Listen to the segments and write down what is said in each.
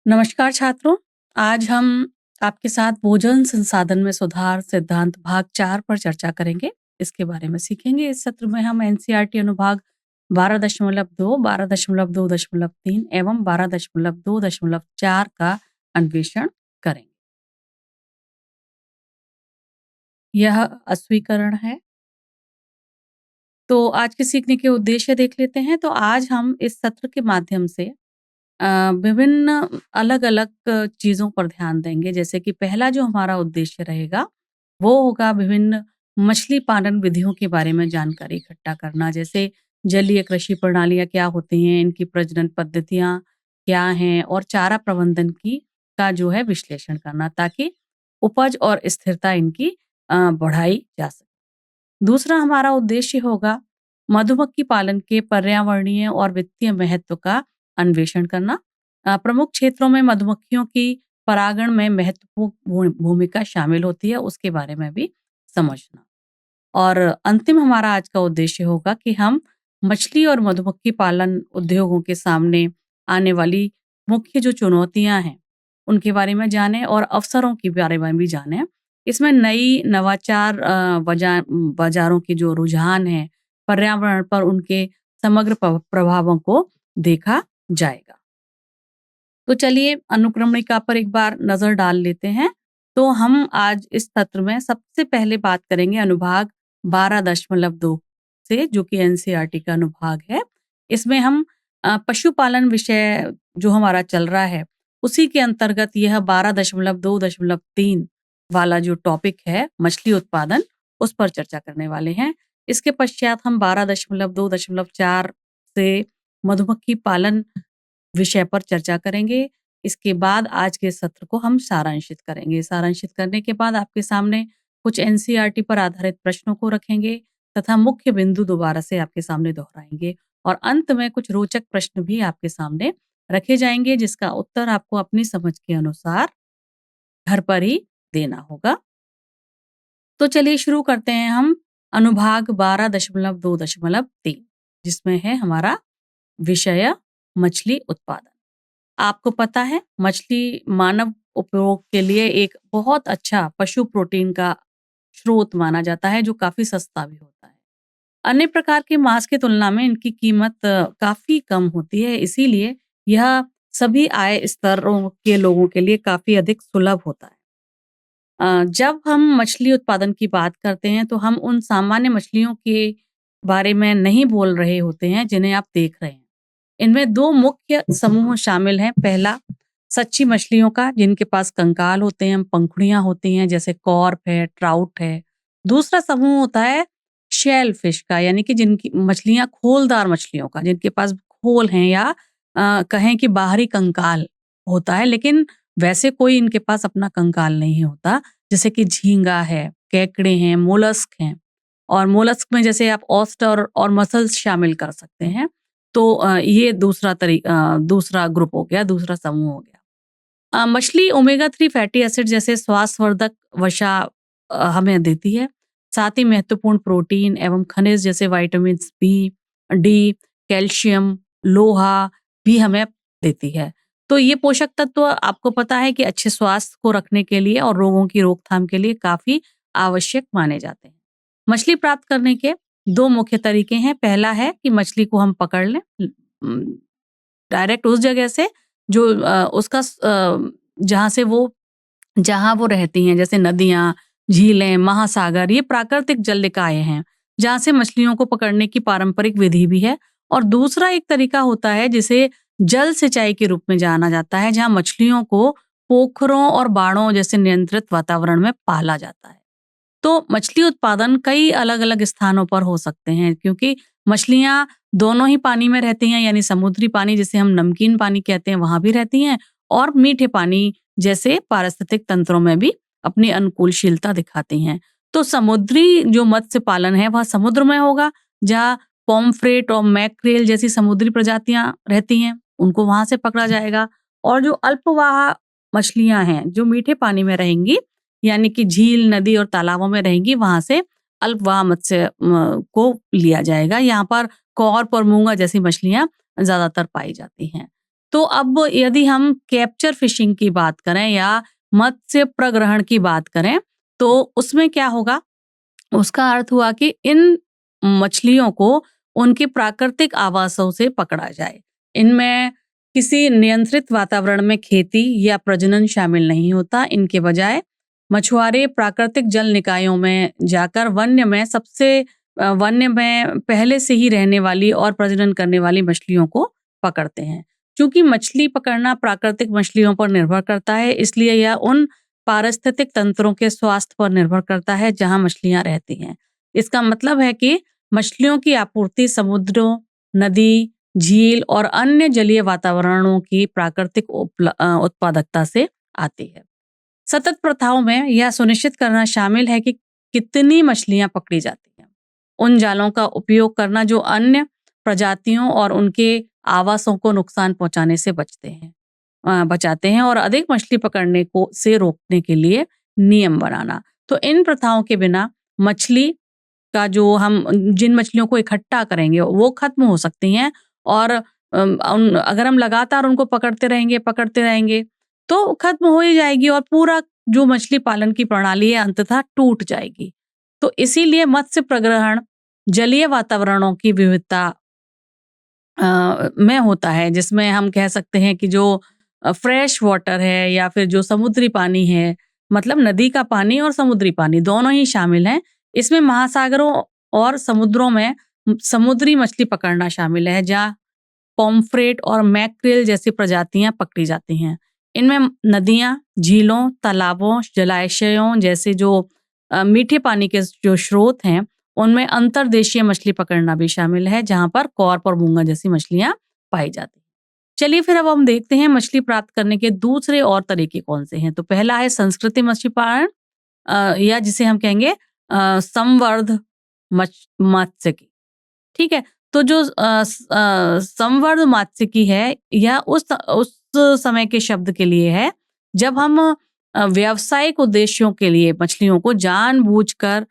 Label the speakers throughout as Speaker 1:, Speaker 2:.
Speaker 1: नमस्कार छात्रों, आज हम आपके साथ भोजन संसाधन में सुधार सिद्धांत भाग 4 पर चर्चा करेंगे। इसके बारे में सीखेंगे। इस सत्र में हम एनसीईआरटी अनुभाग 12.2, 12.2.3 एवं 12.2.4 का अन्वेषण करेंगे। यह अस्वीकरण है। तो आज के सीखने के उद्देश्य देख लेते हैं। तो आज हम इस सत्र के माध्यम से विभिन्न अलग-अलग चीज़ों पर ध्यान देंगे। जैसे कि पहला जो हमारा उद्देश्य रहेगा, वो होगा विभिन्न मछली पालन विधियों के बारे में जानकारी इकट्ठा करना। जैसे जलीय कृषि प्रणालियाँ क्या होती हैं, इनकी प्रजनन पद्धतियाँ क्या हैं और चारा प्रबंधन की का जो है विश्लेषण करना ताकि उपज और स्थिरता इनकी बढ़ाई जा सके। दूसरा हमारा उद्देश्य होगा मधुमक्खी पालन के पर्यावरणीय और वित्तीय महत्व का अन्वेषण करना। प्रमुख क्षेत्रों में मधुमक्खियों की परागण में महत्वपूर्ण भूमिका शामिल होती है, उसके बारे में भी समझना। और अंतिम हमारा आज का उद्देश्य होगा कि हम मछली और मधुमक्खी पालन उद्योगों के सामने आने वाली मुख्य जो चुनौतियां हैं, उनके बारे में जानें और अवसरों के बारे में भी जानें। इसमें नई नवाचार बाजारों के जो रुझान हैं, पर्यावरण पर उनके समग्र प्रभावों को देखा जाएगा। तो चलिए अनुक्रमणिका पर एक बार नजर डाल लेते हैं। तो हम आज इस सत्र में सबसे पहले बात करेंगे अनुभाग 12.2 से, जो कि एनसीईआरटी का अनुभाग है। इसमें हम पशुपालन विषय जो हमारा चल रहा है, उसी के अंतर्गत यह 12.2.3 वाला जो टॉपिक है मछली उत्पादन, उस पर चर्चा करने वाले हैं। इसके पश्चात हम 12.2.4 से मधुमक्खी पालन विषय पर चर्चा करेंगे। इसके बाद आज के सत्र को हम सारांशित करेंगे। सारांशित करने के बाद आपके सामने कुछ एनसीईआरटी पर आधारित प्रश्नों को रखेंगे तथा मुख्य बिंदु दोबारा से आपके सामने दोहराएंगे और अंत में कुछ रोचक प्रश्न भी आपके सामने रखे जाएंगे, जिसका उत्तर आपको अपनी समझ के अनुसार घर पर ही देना होगा। तो चलिए शुरू करते हैं हम अनुभाग 12.2.3, जिसमें है हमारा विषय मछली उत्पादन। आपको पता है मछली मानव उपयोग के लिए एक बहुत अच्छा पशु प्रोटीन का स्रोत माना जाता है, जो काफी सस्ता भी होता है। अन्य प्रकार के मांस की तुलना में इनकी कीमत काफी कम होती है, इसीलिए यह सभी आय स्तरों के लोगों के लिए काफी अधिक सुलभ होता है। जब हम मछली उत्पादन की बात करते हैं तो हम उन सामान्य मछलियों के बारे में नहीं बोल रहे होते हैं जिन्हें आप देख रहे हैं। इनमें दो मुख्य समूह शामिल हैं। पहला सच्ची मछलियों का, जिनके पास कंकाल होते हैं, पंखुड़ियां होती हैं, जैसे कॉर्प है, ट्राउट है। दूसरा समूह होता है शेल फिश का, यानी कि जिनकी मछलियां खोलदार मछलियों का, जिनके पास खोल हैं या कहें कि बाहरी कंकाल होता है, लेकिन वैसे कोई इनके पास अपना कंकाल नहीं होता। जैसे कि झींगा है, केकड़े हैं, मोलस्क हैं। और मोलस्क में जैसे आप ऑयस्टर और मसल्स शामिल कर सकते हैं। तो ये दूसरा ग्रुप हो गया, दूसरा समूह हो गया। मछली ओमेगा 3 फैटी एसिड जैसे स्वास्थ्यवर्धक वसा हमें देती है। साथ ही महत्वपूर्ण प्रोटीन एवं खनिज जैसे विटामिन बी, डी, कैल्शियम, लोहा भी हमें देती है। तो ये पोषक तत्व आपको पता है कि अच्छे स्वास्थ्य को रखने के लिए और रोगों की रोकथाम के लिए काफी आवश्यक माने जाते हैं। मछली प्राप्त करने के दो मुख्य तरीके हैं। पहला है कि मछली को हम पकड़ लें डायरेक्ट उस जगह से जो जहाँ वो रहती हैं, जैसे नदियाँ, झीलें, महासागर, ये प्राकृतिक जल निकाय हैं, जहाँ से मछलियों को पकड़ने की पारंपरिक विधि भी है। और दूसरा एक तरीका होता है जिसे जल सिंचाई के रूप में जाना जाता है, जहाँ मछलियों को पोखरों और बाड़ों जैसे नियंत्रित वातावरण में पाला जाता है। तो मछली उत्पादन कई अलग-अलग स्थानों पर हो सकते हैं, क्योंकि मछलियाँ दोनों ही पानी में रहती हैं, यानी समुद्री पानी जिसे हम नमकीन पानी कहते हैं, वहाँ भी रहती हैं और मीठे पानी जैसे पारिस्थितिक तंत्रों में भी अपनी अनुकूलशीलता दिखाती हैं। तो समुद्री जो मत्स्य पालन है वह समुद्र में होगा, जहाँ पॉम्फ्रेट और मैक्रेल जैसी समुद्री प्रजातियां रहती हैं, उनको वहां से पकड़ा जाएगा। और जो अल्पवाह मछलियां हैं जो मीठे पानी में रहेंगी, यानी कि झील, नदी और तालाबों में रहेंगी, वहां से अल्पवाह मत्स्य को लिया जाएगा। यहाँ पर कॉर्प और मूंगा जैसी मछलियां ज्यादातर पाई जाती हैं। तो अब यदि हम कैप्चर फिशिंग की बात करें या मत्स्य प्रग्रहण की बात करें, तो उसमें क्या होगा? उसका अर्थ हुआ कि इन मछलियों को उनके प्राकृतिक आवासों से पकड़ा जाए। इनमें किसी नियंत्रित वातावरण में खेती या प्रजनन शामिल नहीं होता। इनके बजाय मछुआरे प्राकृतिक जल निकायों में जाकर वन्य में पहले से ही रहने वाली और प्रजनन करने वाली मछलियों को पकड़ते हैं। चूंकि मछली पकड़ना प्राकृतिक मछलियों पर निर्भर करता है, इसलिए यह उन पारिस्थितिक तंत्रों के स्वास्थ्य पर निर्भर करता है जहां मछलियां रहती हैं। इसका मतलब है कि मछलियों की आपूर्ति समुद्रों, नदी, झील और अन्य जलीय वातावरणों की प्राकृतिक उत्पादकता से आती है। सतत प्रथाओं में यह सुनिश्चित करना शामिल है कि कितनी मछलियां पकड़ी जाती हैं। उन जालों का उपयोग करना जो अन्य प्रजातियों और उनके आवासों को नुकसान पहुंचाने से बचाते हैं और अधिक मछली पकड़ने को से रोकने के लिए नियम बनाना। तो इन प्रथाओं के बिना मछली का जो हम जिन मछलियों को इकट्ठा करेंगे वो खत्म हो सकती हैं और अगर हम लगातार उनको पकड़ते रहेंगे तो खत्म हो ही जाएगी और पूरा जो मछली पालन की प्रणाली है अंततः टूट जाएगी। तो इसीलिए मत्स्य प्रग्रहण जलीय वातावरणों की विविधता में होता है, जिसमें हम कह सकते हैं कि जो फ्रेश वाटर है या फिर जो समुद्री पानी है, मतलब नदी का पानी और समुद्री पानी दोनों ही शामिल हैं। इसमें महासागरों और समुद्रों में समुद्री मछली पकड़ना शामिल है, जहाँ पॉम्फ्रेट और मैक्रेल जैसी प्रजातियां पकड़ी जाती हैं। इनमें नदियां, झीलों, तालाबों, जलाशयों जैसे जो मीठे पानी के जो स्रोत हैं, उनमें अंतर्देशीय मछली पकड़ना भी शामिल है, जहां पर कॉर्प और मूंगा जैसी मछलियां पाई जाती हैं। चलिए फिर अब हम देखते हैं मछली प्राप्त करने के दूसरे और तरीके कौन से हैं। तो पहला है संस्कृति मछली पालन, या जिसे हम कहेंगे संवर्ध मत्स्यिकी। ठीक है, तो जो संवर्ध मत्स्यिकी है यह उस समय के शब्द के लिए है जब हम व्यावसायिक उद्देश्यों के लिए मछलियों को जानबूझकर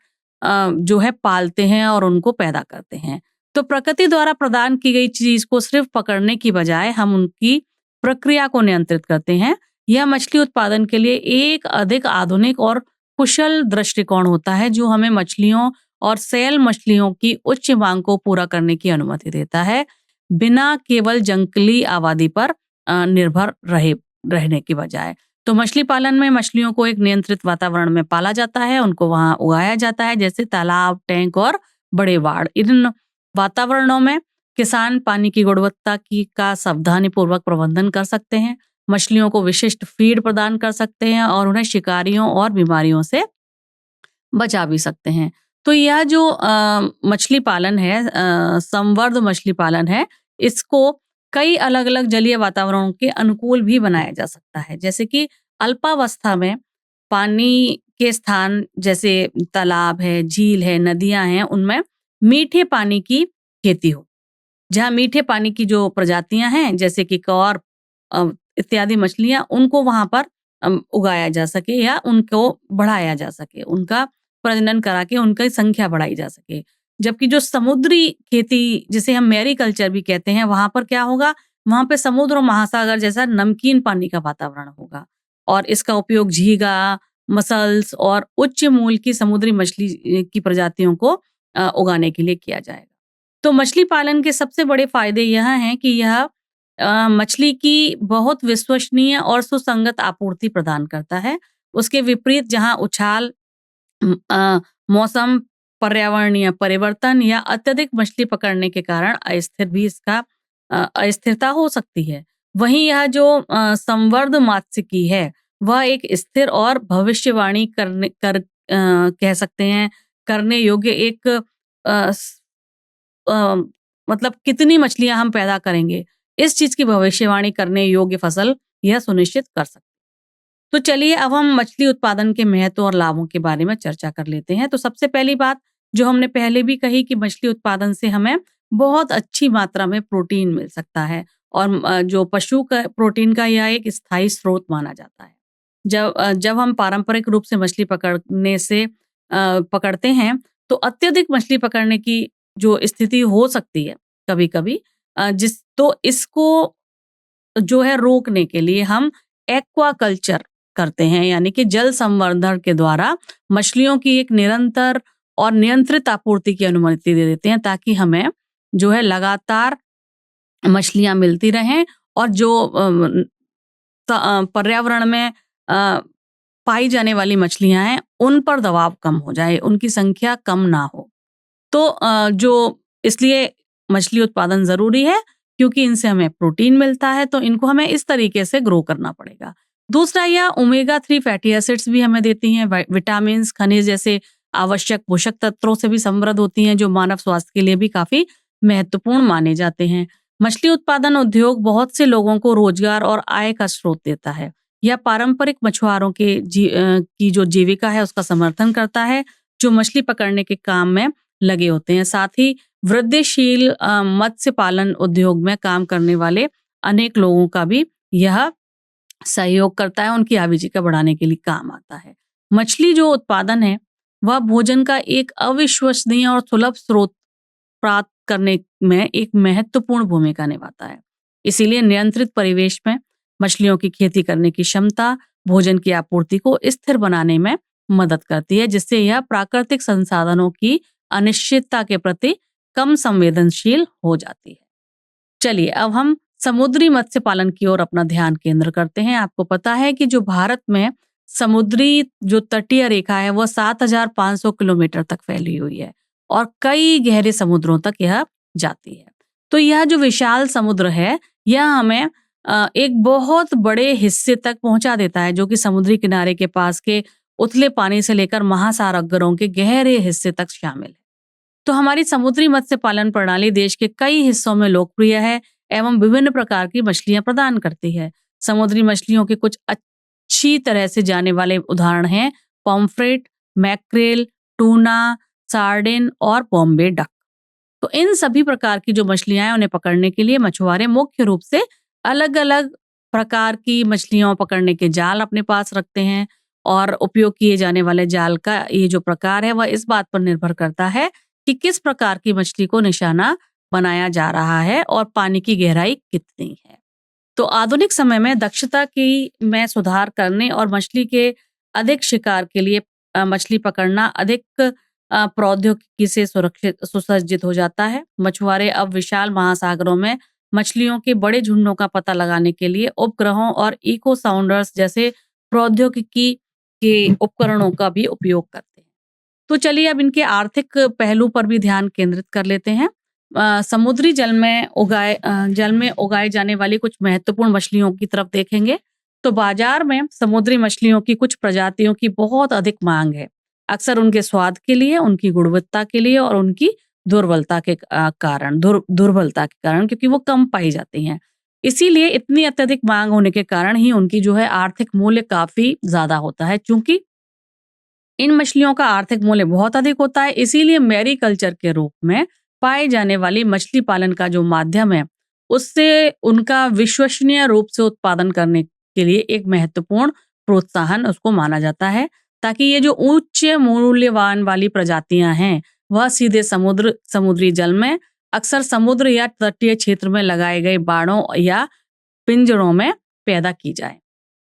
Speaker 1: जो है पालते हैं और उनको पैदा करते हैं। तो प्रकृति द्वारा प्रदान की गई चीज को सिर्फ पकड़ने की बजाय हम उनकी प्रक्रिया को नियंत्रित करते हैं। यह मछली उत्पादन के लिए एक अधिक आधुनिक और कुशल दृष्टिकोण होता है, जो हमें मछलियों और सेल मछलियों की उच्च मांग को पूरा करने की अनुमति देता है, बिना केवल जंगली आबादी पर निर्भर रहने की बजाय। तो मछली पालन में मछलियों को एक नियंत्रित वातावरण में पाला जाता है, उनको वहां उगाया जाता है, जैसे तालाब, टैंक और बड़े वाड़। इन वातावरणों में किसान पानी की गुणवत्ता का सावधानीपूर्वक प्रबंधन कर सकते हैं, मछलियों को विशिष्ट फीड प्रदान कर सकते हैं और उन्हें शिकारियों और बीमारियों से बचा भी सकते हैं। तो यह जो मछली पालन है, संवर्ध मछली पालन है, इसको कई अलग-अलग जलीय वातावरणों के अनुकूल भी बनाया जा सकता है। जैसे कि अल्पावस्था में पानी के स्थान जैसे तालाब है, झील है, नदियां हैं, उनमें मीठे पानी की खेती हो। जहाँ मीठे पानी की जो प्रजातियां हैं जैसे कि कॉर्प इत्यादि मछलियां, उनको वहां पर उगाया जा सके या उनको बढ़ाया जा सके, उनका प्रजनन करा के उनकी संख्या बढ़ाई जा सके। जबकि जो समुद्री खेती जिसे हम मैरीकल्चर भी कहते हैं, वहां पर क्या होगा? वहां पे समुद्र और महासागर जैसा नमकीन पानी का वातावरण होगा और इसका उपयोग झींगा, मसल्स और उच्च मूल्य की समुद्री मछली की प्रजातियों को उगाने के लिए किया जाएगा। तो मछली पालन के सबसे बड़े फायदे यह हैं कि यह मछली की बहुत विश्वसनीय और सुसंगत आपूर्ति प्रदान करता है। उसके विपरीत जहां उछाल, मौसम, पर्यावरणीय परिवर्तन या अत्यधिक मछली पकड़ने के कारण अस्थिरता हो सकती है। वहीं यह जो संवर्ध मत्स्यिकी है, वह एक स्थिर और भविष्यवाणी कह सकते हैं करने योग्य एक मतलब कितनी मछलियां हम पैदा करेंगे, इस चीज की भविष्यवाणी करने योग्य फसल यह सुनिश्चित कर सकते हैं। तो चलिए अब हम मछली उत्पादन के महत्व और लाभों के बारे में चर्चा कर लेते हैं। तो सबसे पहली बात जो हमने पहले भी कही कि मछली उत्पादन से हमें बहुत अच्छी मात्रा में प्रोटीन मिल सकता है और जो पशु का प्रोटीन का यह एक स्थायी स्रोत माना जाता है। जब हम पारंपरिक रूप से मछली पकड़ते हैं तो अत्यधिक मछली पकड़ने की जो स्थिति हो सकती है कभी-कभी, इसको जो है रोकने के लिए हम एक्वाकल्चर करते हैं, यानी कि जल संवर्धन के द्वारा मछलियों की एक निरंतर और नियंत्रित आपूर्ति की अनुमति दे देते हैं, ताकि हमें जो है लगातार मछलियाँ मिलती रहें और जो पर्यावरण में पाई जाने वाली मछलियाँ हैं, उन पर दबाव कम हो जाए, उनकी संख्या कम ना हो। तो जो इसलिए मछली उत्पादन ज़रूरी है, क्योंकि इनसे हमें प्रोटीन मिलता है, तो इनको हमें इस तरीके से ग्रो करना पड़ेगा। दूसरा, यह ओमेगा 3 फैटी एसिड्स भी हमें देती हैं, विटामिन्स, खनिज जैसे आवश्यक पोषक तत्वों से भी समृद्ध होती हैं, जो मानव स्वास्थ्य के लिए भी काफ़ी महत्वपूर्ण माने जाते हैं। मछली उत्पादन उद्योग बहुत से लोगों को रोजगार और आय का स्रोत देता है। यह पारंपरिक मछुआरों के की जो जीविका है उसका समर्थन करता है, जो मछली पकड़ने के काम में लगे होते हैं। साथ ही वृद्धिशील मत्स्य पालन उद्योग में काम करने वाले अनेक लोगों का भी यह सहयोग करता है, उनकी आजीविका बढ़ाने के लिए काम आता है। मछली जो उत्पादन है, वह भोजन का एक अविश्वसनीय और सुलभ स्रोत प्राप्त करने में एक महत्वपूर्ण भूमिका निभाता है। इसीलिए नियंत्रित परिवेश में मछलियों की खेती करने की क्षमता भोजन की आपूर्ति को स्थिर बनाने में मदद करती है, जिससे यह प्राकृतिक संसाधनों की अनिश्चितता के प्रति कम संवेदनशील हो जाती है। चलिए, अब हम समुद्री मत्स्य पालन की ओर अपना ध्यान केंद्र करते हैं। आपको पता है कि जो भारत में समुद्री जो तटीय रेखा है, वह 7,500 किलोमीटर तक फैली हुई है और कई गहरे समुद्रों तक यह जाती है। तो यह जो विशाल समुद्र है, यह हमें एक बहुत बड़े हिस्से तक पहुंचा देता है, जो कि समुद्री किनारे के पास के उथले पानी से लेकर महासागरों के गहरे हिस्से तक शामिल है। तो हमारी समुद्री मत्स्य पालन प्रणाली देश के कई हिस्सों में लोकप्रिय है एवं विभिन्न प्रकार की मछलियां प्रदान करती है। समुद्री मछलियों के कुछ अच्छी तरह से जाने वाले उदाहरण हैं पॉम्फ्रेट, मैक्रेल, टूना, सार्डिन और बॉम्बे डक। तो इन सभी प्रकार की जो मछलियां हैं, उन्हें पकड़ने के लिए मछुआरे मुख्य रूप से अलग अलग प्रकार की मछलियों पकड़ने के जाल अपने पास रखते हैं, और उपयोग किए जाने वाले जाल का ये जो प्रकार है, वह इस बात पर निर्भर करता है कि किस प्रकार की मछली को निशाना बनाया जा रहा है और पानी की गहराई कितनी है। तो आधुनिक समय में दक्षता की में सुधार करने और मछली के अधिक शिकार के लिए मछली पकड़ना अधिक प्रौद्योगिकी से सुरक्षित सुसज्जित हो जाता है। मछुआरे अब विशाल महासागरों में मछलियों के बड़े झुंडों का पता लगाने के लिए उपग्रहों और इको साउंडर्स जैसे प्रौद्योगिकी के उपकरणों का भी उपयोग करते हैं। तो चलिए, अब इनके आर्थिक पहलू पर भी ध्यान केंद्रित कर लेते हैं। समुद्री जल में उगाए जाने वाली कुछ महत्वपूर्ण मछलियों की तरफ देखेंगे, तो बाजार में समुद्री मछलियों की कुछ प्रजातियों की बहुत अधिक मांग है, अक्सर उनके स्वाद के लिए, उनकी गुणवत्ता के लिए और उनकी दुर्बलता के कारण, क्योंकि वो कम पाई जाती हैं। इसीलिए इतनी अत्यधिक मांग होने के कारण ही उनकी जो है आर्थिक मूल्य काफी ज्यादा होता है। चूंकि इन मछलियों का आर्थिक मूल्य बहुत अधिक होता है, इसीलिए मैरीकल्चर के रूप में पाए जाने वाली मछली पालन का जो माध्यम है, उससे उनका विश्वसनीय रूप से उत्पादन करने के लिए एक महत्वपूर्ण प्रोत्साहन उसको माना जाता है, ताकि ये जो उच्च मूल्यवान वाली प्रजातियां हैं, वह सीधे समुद्री जल में, अक्सर समुद्र या तटीय क्षेत्र में लगाए गए बाड़ों या पिंजरों में पैदा की जाए।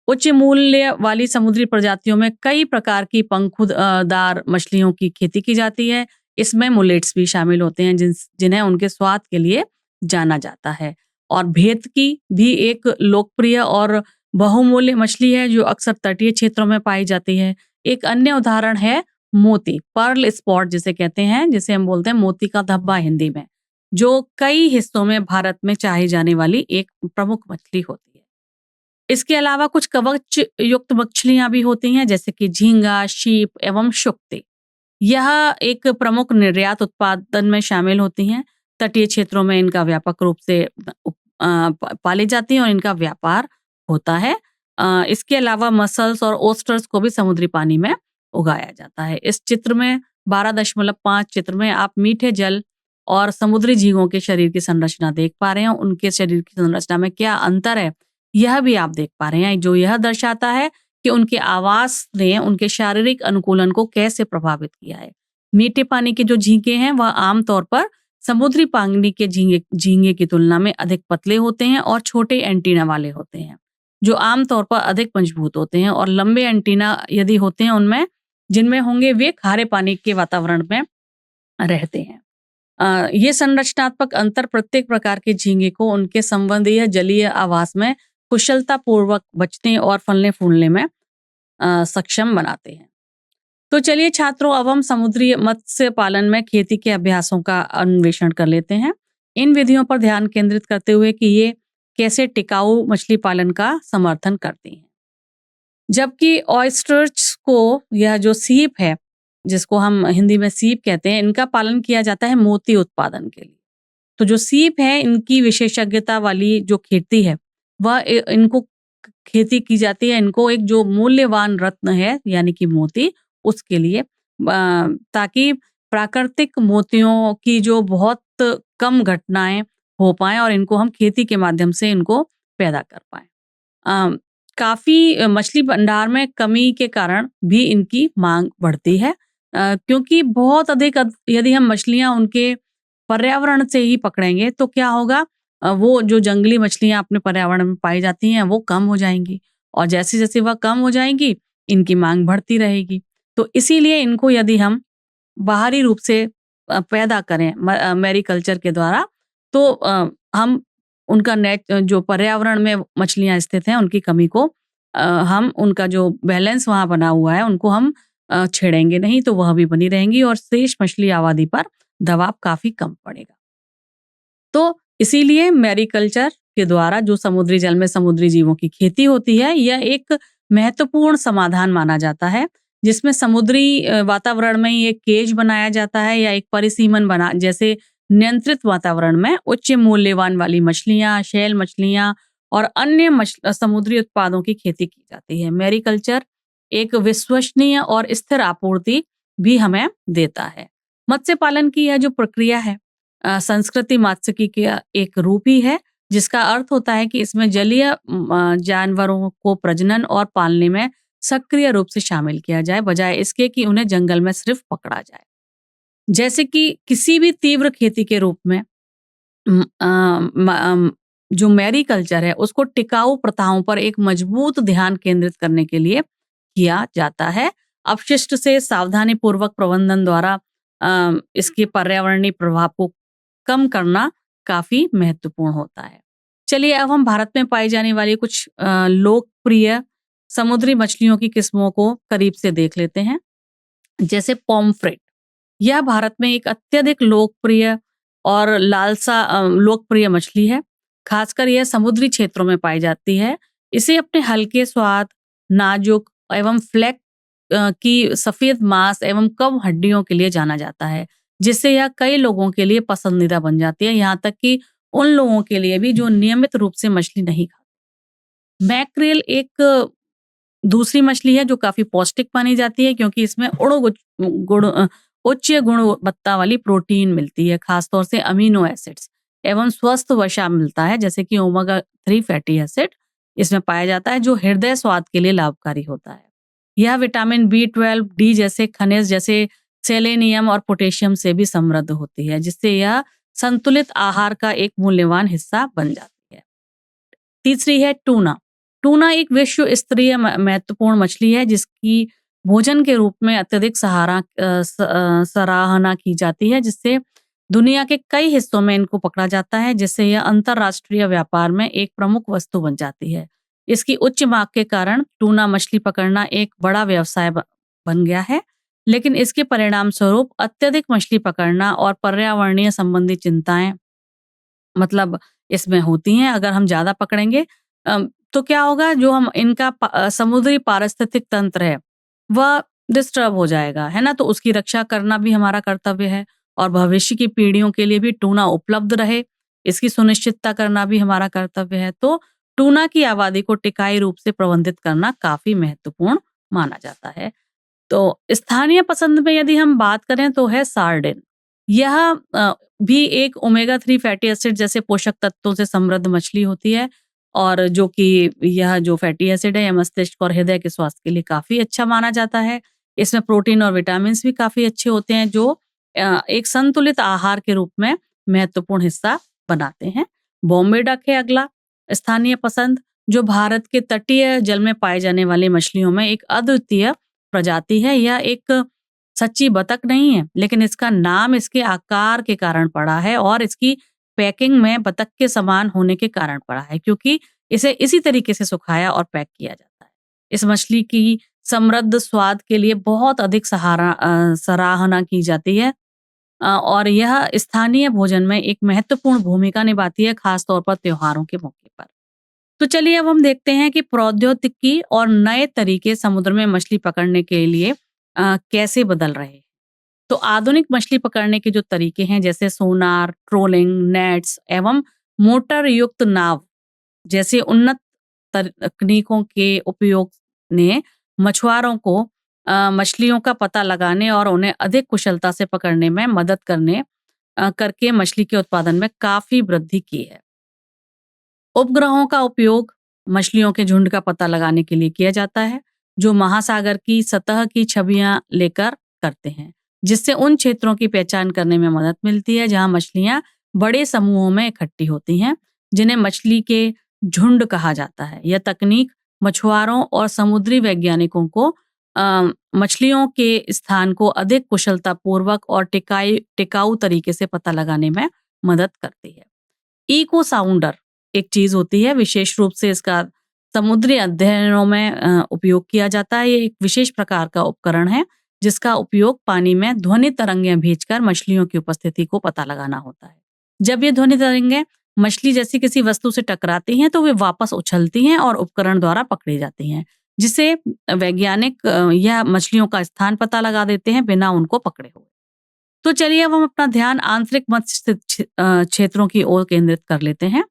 Speaker 1: उच्च मूल्य वाली समुद्री प्रजातियों में कई प्रकार की पंखुदार मछलियों की खेती की जाती है। इसमें मुलेट्स भी शामिल होते हैं, जिन्हें उनके स्वाद के लिए जाना जाता है। और भेतकी भी एक लोकप्रिय और बहुमूल्य मछली है, जो अक्सर तटीय क्षेत्रों में पाई जाती है। एक अन्य उदाहरण है मोती, पर्ल स्पॉट जिसे कहते हैं, जिसे हम बोलते हैं मोती का धब्बा हिंदी में, जो कई हिस्सों में भारत में चाही जाने वाली एक प्रमुख मछली होती है। इसके अलावा कुछ कवच युक्त मछलियां भी होती हैं, जैसे कि झींगा, शीप एवं शुक्ति। यह एक प्रमुख निर्यात उत्पादन में शामिल होती हैं। तटीय क्षेत्रों में इनका व्यापक रूप से पाली जाती हैं और इनका व्यापार होता है। इसके अलावा मसल्स और ओस्टर्स को भी समुद्री पानी में उगाया जाता है। इस चित्र में 12.5 चित्र में आप मीठे जल और समुद्री झींगों के शरीर की संरचना देख पा रहे हैं। उनके शरीर की संरचना में क्या अंतर है, यह भी आप देख पा रहे हैं, जो यह दर्शाता है कि उनके आवास ने उनके शारीरिक अनुकूलन को कैसे प्रभावित किया है। मीठे पानी के जो झींगे हैं, वह आमतौर पर समुद्री पानी के झींगे झींगे की तुलना में अधिक पतले होते हैं और छोटे एंटीना वाले होते हैं, जो आमतौर पर अधिक मजबूत होते हैं, और लंबे एंटीना यदि होते हैं उनमें जिनमें होंगे वे खारे पानी के वातावरण में रहते हैं। ये संरचनात्मक अंतर प्रत्येक प्रकार के झींगे को उनके संबंधीय जलीय आवास में कुशलतापूर्वक बचने और फलने-फूलने में सक्षम बनाते हैं। तो चलिए छात्रों, अब हम समुद्री मत्स्य पालन में खेती के अभ्यासों का अन्वेषण कर लेते हैं। इन विधियों पर ध्यान केंद्रित करते हुए कि ये कैसे टिकाऊ मछली पालन का समर्थन करती हैं। जबकि ऑयस्टर्स को, यह जो सीप है, जिसको हम हिंदी में सीप कहते हैं, इनका पालन किया जाता है मोती उत्पादन के लिए। तो जो सीप है, इनकी विशेषज्ञता वाली जो खेती है, वह इनको खेती की जाती है, इनको एक जो मूल्यवान रत्न है यानी कि मोती, उसके लिए, ताकि प्राकृतिक मोतियों की जो बहुत कम घटनाएं हो पाएं और इनको हम खेती के माध्यम से इनको पैदा कर पाएं। काफी मछली भंडार में कमी के कारण भी इनकी मांग बढ़ती है, क्योंकि बहुत अधिक यदि हम मछलियां उनके पर्यावरण से ही पकड़ेंगे तो क्या होगा, वो जो जंगली मछलियां अपने पर्यावरण में पाई जाती हैं वो कम हो जाएंगी, और जैसे जैसे वह कम हो जाएंगी इनकी मांग बढ़ती रहेगी। तो इसीलिए इनको यदि हम बाहरी रूप से पैदा करें मैरीकल्चर के द्वारा, तो हम उनका नेट जो पर्यावरण में मछलियां स्थित हैं उनकी कमी को, हम उनका जो बैलेंस वहां बना हुआ है उनको हम छेड़ेंगे नहीं, तो वह भी बनी रहेंगी और शेष मछली आबादी पर दबाव काफी कम पड़ेगा। तो इसीलिए मैरीकल्चर के द्वारा जो समुद्री जल में समुद्री जीवों की खेती होती है, यह एक महत्वपूर्ण समाधान माना जाता है, जिसमें समुद्री वातावरण में एक केज बनाया जाता है या एक परिसीमन बना, जैसे नियंत्रित वातावरण में उच्च मूल्यवान वाली मछलियां, शैल मछलियां और अन्य समुद्री उत्पादों की खेती की जाती है। मैरीकल्चर एक विश्वसनीय और स्थिर आपूर्ति भी हमें देता है। मत्स्य पालन की यह जो प्रक्रिया है, संस्कृति मात्स्यिकी का एक रूप ही है, जिसका अर्थ होता है कि इसमें जलीय जानवरों को प्रजनन और पालने में सक्रिय रूप से शामिल किया जाए, बजाय इसके कि उन्हें जंगल में सिर्फ पकड़ा जाए। जैसे कि किसी भी तीव्र खेती के रूप में जो मैरीकल्चर है उसको टिकाऊ प्रथाओं पर एक मजबूत ध्यान केंद्रित करने के लिए किया जाता है। अपशिष्ट से सावधानी पूर्वक प्रबंधन द्वारा इसके पर्यावरणीय प्रभाव को कम करना काफी महत्वपूर्ण होता है। चलिए अब हम भारत में पाई जाने वाली कुछ लोकप्रिय समुद्री मछलियों की किस्मों को करीब से देख लेते हैं। जैसे पॉम्फ्रेट, यह भारत में एक अत्यधिक लोकप्रिय और लोकप्रिय मछली है। खासकर यह समुद्री क्षेत्रों में पाई जाती है। इसे अपने हल्के स्वाद, नाजुक एवं फ्लैक की सफेद मांस एवं कम हड्डियों के लिए जाना जाता है, जिससे यह कई लोगों के लिए पसंदीदा बन जाती है, यहाँ तक कि उन लोगों के लिए भी जो नियमित रूप से मछली नहीं खाते। मैक्रेल एक दूसरी मछली है जो काफी पौष्टिक मानी जाती है, क्योंकि इसमें उच्च गुणवत्ता वाली प्रोटीन मिलती है, खासतौर से अमीनो एसिड्स एवं स्वस्थ वसा मिलता है, जैसे कि ओमेगा 3 फैटी एसिड इसमें पाया जाता है, जो हृदय स्वाद के लिए लाभकारी होता है। यह विटामिन B12, डी जैसे खनिज जैसे सेलेनियम और पोटेशियम से भी समृद्ध होती है, जिससे यह संतुलित आहार का एक मूल्यवान हिस्सा बन जाती है। तीसरी है टूना। टूना एक विश्व स्तरीय महत्वपूर्ण मछली है, जिसकी भोजन के रूप में अत्यधिक सराहना की जाती है, जिससे दुनिया के कई हिस्सों में इनको पकड़ा जाता है, जिससे यह अंतरराष्ट्रीय व्यापार में एक प्रमुख वस्तु बन जाती है। इसकी उच्च मांग के कारण टूना मछली पकड़ना एक बड़ा व्यवसाय बन गया है, लेकिन इसके परिणाम स्वरूप अत्यधिक मछली पकड़ना और पर्यावरणीय संबंधी चिंताएं मतलब इसमें होती हैं। अगर हम ज्यादा पकड़ेंगे तो क्या होगा, जो हम इनका समुद्री पारिस्थितिक तंत्र है वह डिस्टर्ब हो जाएगा, है ना। तो उसकी रक्षा करना भी हमारा कर्तव्य है, और भविष्य की पीढ़ियों के लिए भी टूना उपलब्ध रहे, इसकी सुनिश्चितता करना भी हमारा कर्तव्य है। तो टूना की आबादी को टिकाऊ रूप से प्रबंधित करना काफी महत्वपूर्ण माना जाता है। तो स्थानीय पसंद में यदि हम बात करें तो है सार्डिन। यह भी एक ओमेगा 3 फैटी एसिड जैसे पोषक तत्वों से समृद्ध मछली होती है, और जो कि यह जो फैटी एसिड है यह मस्तिष्क और हृदय के स्वास्थ्य के लिए काफी अच्छा माना जाता है। इसमें प्रोटीन और विटामिन भी काफी अच्छे होते हैं, जो एक संतुलित आहार के रूप में महत्वपूर्ण हिस्सा बनाते हैं। बॉम्बे डक है अगला स्थानीय पसंद, जो भारत के तटीय जल में पाए जाने वाली मछलियों में एक अद्वितीय प्रजाति है। यह एक सच्ची बतख नहीं है, लेकिन इसका नाम इसके आकार के कारण पड़ा है और इसकी पैकिंग में बतख के समान होने के कारण पड़ा है, क्योंकि इसे इसी तरीके से सुखाया और पैक किया जाता है। इस मछली की समृद्ध स्वाद के लिए बहुत अधिक सराहना की जाती है और यह स्थानीय भोजन में एक महत्वपूर्ण भूमिका निभाती है, खास तौर पर त्योहारों के मौके पर। तो चलिए अब हम देखते हैं कि प्रौद्योगिकी और नए तरीके समुद्र में मछली पकड़ने के लिए कैसे बदल रहे हैं। तो आधुनिक मछली पकड़ने के जो तरीके हैं, जैसे सोनार, ट्रोलिंग, नेट्स एवं मोटर युक्त नाव जैसे उन्नत तकनीकों के उपयोग ने मछुआरों को मछलियों का पता लगाने और उन्हें अधिक कुशलता से पकड़ने में मदद करके मछली के उत्पादन में काफी वृद्धि की है। उपग्रहों का उपयोग मछलियों के झुंड का पता लगाने के लिए किया जाता है, जो महासागर की सतह की छवियां लेकर करते हैं, जिससे उन क्षेत्रों की पहचान करने में मदद मिलती है जहां मछलियां बड़े समूहों में इकट्ठी होती हैं, जिन्हें मछली के झुंड कहा जाता है। यह तकनीक मछुआरों और समुद्री वैज्ञानिकों को मछलियों के स्थान को अधिक कुशलतापूर्वक और टिकाऊ तरीके से पता लगाने में मदद करती है। इको साउंडर एक चीज होती है, विशेष रूप से इसका समुद्री अध्ययनों में उपयोग किया जाता है। ये एक विशेष प्रकार का उपकरण है जिसका उपयोग पानी में ध्वनि तरंगें भेजकर मछलियों की उपस्थिति को पता लगाना होता है। जब ये ध्वनि तरंगें मछली जैसी किसी वस्तु से टकराती हैं तो वे वापस उछलती हैं और उपकरण द्वारा पकड़ी जाती हैं, जिससे वैज्ञानिक यह मछलियों का स्थान पता लगा देते हैं बिना उनको पकड़े हुए। तो चलिए अब हम अपना ध्यान आंतरिक मत्स्य क्षेत्रों की ओर केंद्रित कर लेते हैं।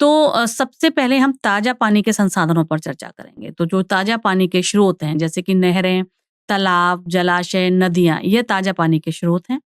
Speaker 1: तो सबसे पहले हम ताजा पानी के संसाधनों पर चर्चा करेंगे। तो जो ताजा पानी के स्रोत हैं, जैसे कि नहरें, तालाब, जलाशय, नदियां, ये ताजा पानी के स्रोत हैं।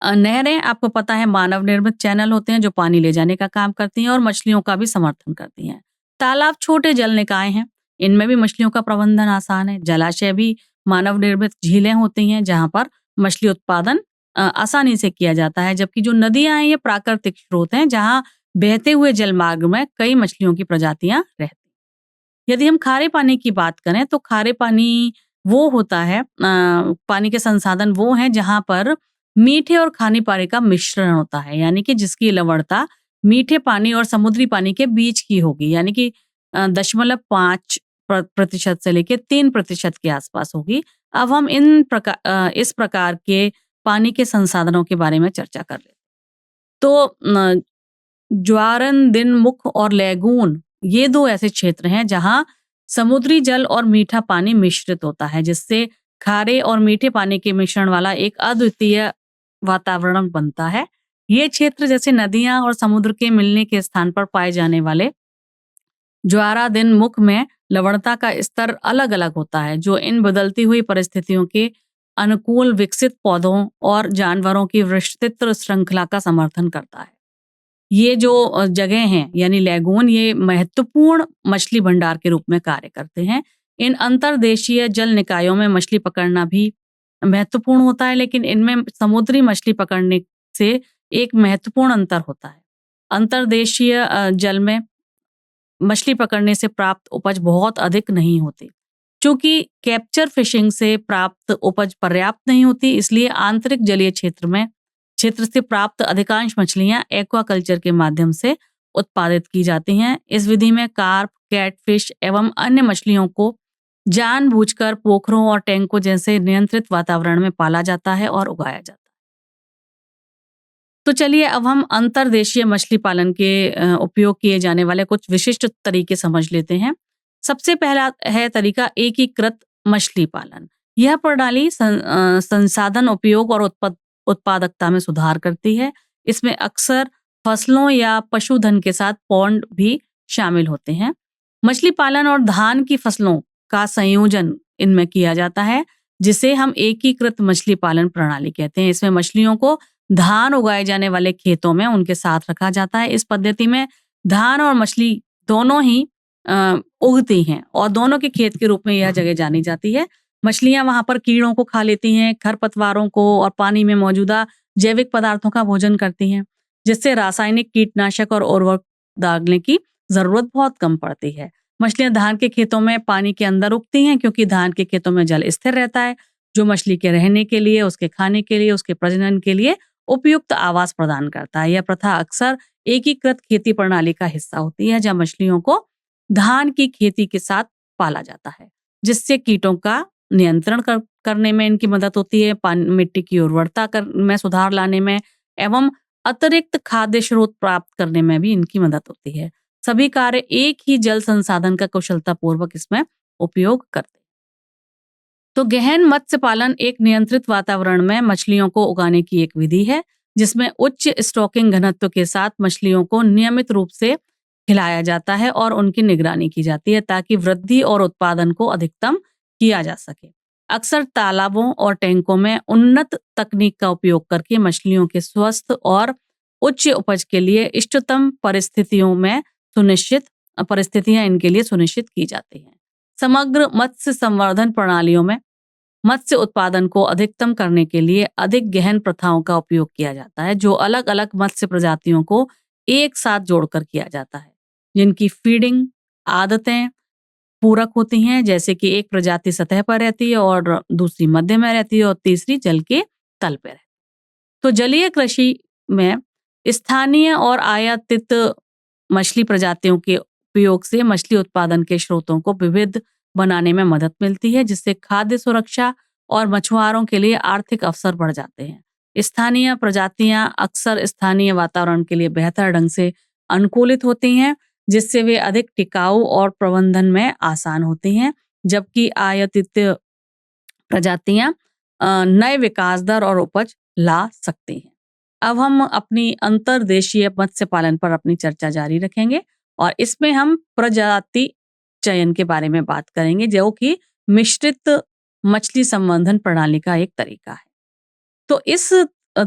Speaker 1: नहरें आपको पता है मानव निर्मित चैनल होते हैं जो पानी ले जाने का काम करती हैं और मछलियों का भी समर्थन करती हैं। तालाब छोटे जल निकाय हैं, इनमें भी मछलियों का प्रबंधन आसान है। जलाशय भी मानव निर्मित झीलें होती हैं जहां पर मछली उत्पादन आसानी से किया जाता है, जबकि जो नदियां हैं ये प्राकृतिक स्रोत हैं जहां बहते हुए जलमार्ग में कई मछलियों की प्रजातियां रहती हैं। यदि हम खारे पानी की बात करें तो खारे पानी वो होता है, पानी के संसाधन वो हैं जहां पर मीठे और खारे पानी का मिश्रण होता है, यानी कि जिसकी लवणता मीठे पानी और समुद्री पानी के बीच की होगी, यानी कि 0.5% से लेके 3% के आसपास होगी। अब हम इस प्रकार के पानी के संसाधनों के बारे में चर्चा कर लेते हैं। तो ज्वारन, दिनमुख और लैगून ये दो ऐसे क्षेत्र हैं जहां समुद्री जल और मीठा पानी मिश्रित होता है, जिससे खारे और मीठे पानी के मिश्रण वाला एक अद्वितीय वातावरण बनता है। ये क्षेत्र जैसे नदियां और समुद्र के मिलने के स्थान पर पाए जाने वाले ज्वारा दिनमुख में लवणता का स्तर अलग अलग होता है, जो इन बदलती हुई परिस्थितियों के अनुकूल विकसित पौधों और जानवरों की विस्तृत श्रृंखला का समर्थन करता है। ये जो जगह हैं यानी लैगून, ये महत्वपूर्ण मछली भंडार के रूप में कार्य करते हैं। इन अंतर्देशीय जल निकायों में मछली पकड़ना भी महत्वपूर्ण होता है, लेकिन इनमें समुद्री मछली पकड़ने से एक महत्वपूर्ण अंतर होता है। अंतर्देशीय जल में मछली पकड़ने से प्राप्त उपज बहुत अधिक नहीं होती। चूंकि कैप्चर फिशिंग से प्राप्त उपज पर्याप्त नहीं होती, इसलिए आंतरिक जलीय क्षेत्र से प्राप्त अधिकांश मछलियां एक्वाकल्चर के माध्यम से उत्पादित की जाती हैं। इस विधि में कार्प, कैटफिश एवं अन्य मछलियों को जानबूझकर पोखरों और टैंकों जैसे नियंत्रित वातावरण में पाला जाता है और उगाया जाता है। तो चलिए अब हम अंतर्देशीय मछली पालन के उपयोग किए जाने वाले कुछ विशिष्ट तरीके समझ लेते हैं। सबसे पहला है तरीका एकीकृत मछली पालन। यह प्रणाली संसाधन उपयोग और उत्पादकता में सुधार करती है। इसमें अक्सर फसलों या पशुधन के साथ पॉन्ड भी शामिल होते हैं। मछली पालन और धान की फसलों का संयोजन इनमें किया जाता है, जिसे हम एकीकृत मछली पालन प्रणाली कहते हैं। इसमें मछलियों को धान उगाए जाने वाले खेतों में उनके साथ रखा जाता है। इस पद्धति में धान और मछली दोनों ही उगती हैं और दोनों के खेत के रूप में यह जगह जानी जाती है। मछलियां वहां पर कीड़ों को खा लेती हैं, खरपतवारों को और पानी में मौजूदा जैविक पदार्थों का भोजन करती हैं, जिससे रासायनिक कीटनाशक और उर्वरक डालने की ज़रूरत बहुत कम पड़ती है। मछलियाँ धान के खेतों में पानी के अंदर उगती हैं क्योंकि धान के खेतों में जल स्थिर रहता है, जो मछली के रहने के लिए, उसके खाने के लिए, उसके प्रजनन के लिए उपयुक्त आवास प्रदान करता है। यह प्रथा अक्सर एकीकृत खेती प्रणाली का हिस्सा होती है, जहाँ मछलियों को धान की खेती के साथ पाला जाता है, जिससे कीटों का नियंत्रण करने में इनकी मदद होती है, मिट्टी की उर्वरता में सुधार लाने में एवं अतिरिक्त खाद्य स्रोत प्राप्त करने में भी इनकी मदद होती है। सभी कार्य एक ही जल संसाधन का कुशलतापूर्वक इसमें उपयोग करते हैं। तो गहन मत्स्य पालन एक नियंत्रित वातावरण में मछलियों को उगाने की एक विधि है, जिसमें उच्च स्टॉकिंग घनत्व के साथ मछलियों को नियमित रूप से खिलाया जाता है और उनकी निगरानी की जाती है ताकि वृद्धि और उत्पादन को अधिकतम किया जा सके। अक्सर तालाबों और टैंकों में उन्नत तकनीक का उपयोग करके मछलियों के स्वस्थ और उच्च उपज के लिए इष्टतम परिस्थितियां इनके लिए सुनिश्चित की जाती हैं। समग्र मत्स्य संवर्धन प्रणालियों में मत्स्य उत्पादन को अधिकतम करने के लिए अधिक गहन प्रथाओं का उपयोग किया जाता है, जो अलग अलग मत्स्य प्रजातियों को एक साथ जोड़कर किया जाता है, जिनकी फीडिंग आदतें पूरक होती हैं, जैसे कि एक प्रजाति सतह पर रहती है और दूसरी मध्य में रहती है और तीसरी जल के तल पर रहती है। तो जलीय कृषि में स्थानीय और आयातित मछली प्रजातियों के उपयोग से मछली उत्पादन के स्रोतों को विविध बनाने में मदद मिलती है, जिससे खाद्य सुरक्षा और मछुआरों के लिए आर्थिक अवसर बढ़ जाते हैं। स्थानीय प्रजातियां अक्सर स्थानीय वातावरण के लिए बेहतर ढंग से अनुकूलित होती हैं, जिससे वे अधिक टिकाऊ और प्रबंधन में आसान होती हैं, जबकि आयातित प्रजातियां नए विकास दर और उपज ला सकती हैं। अब हम अपनी अंतर्देशीय मत्स्य पालन पर अपनी चर्चा जारी रखेंगे और इसमें हम प्रजाति चयन के बारे में बात करेंगे, जो कि मिश्रित मछली संवर्धन प्रणाली का एक तरीका है। तो इस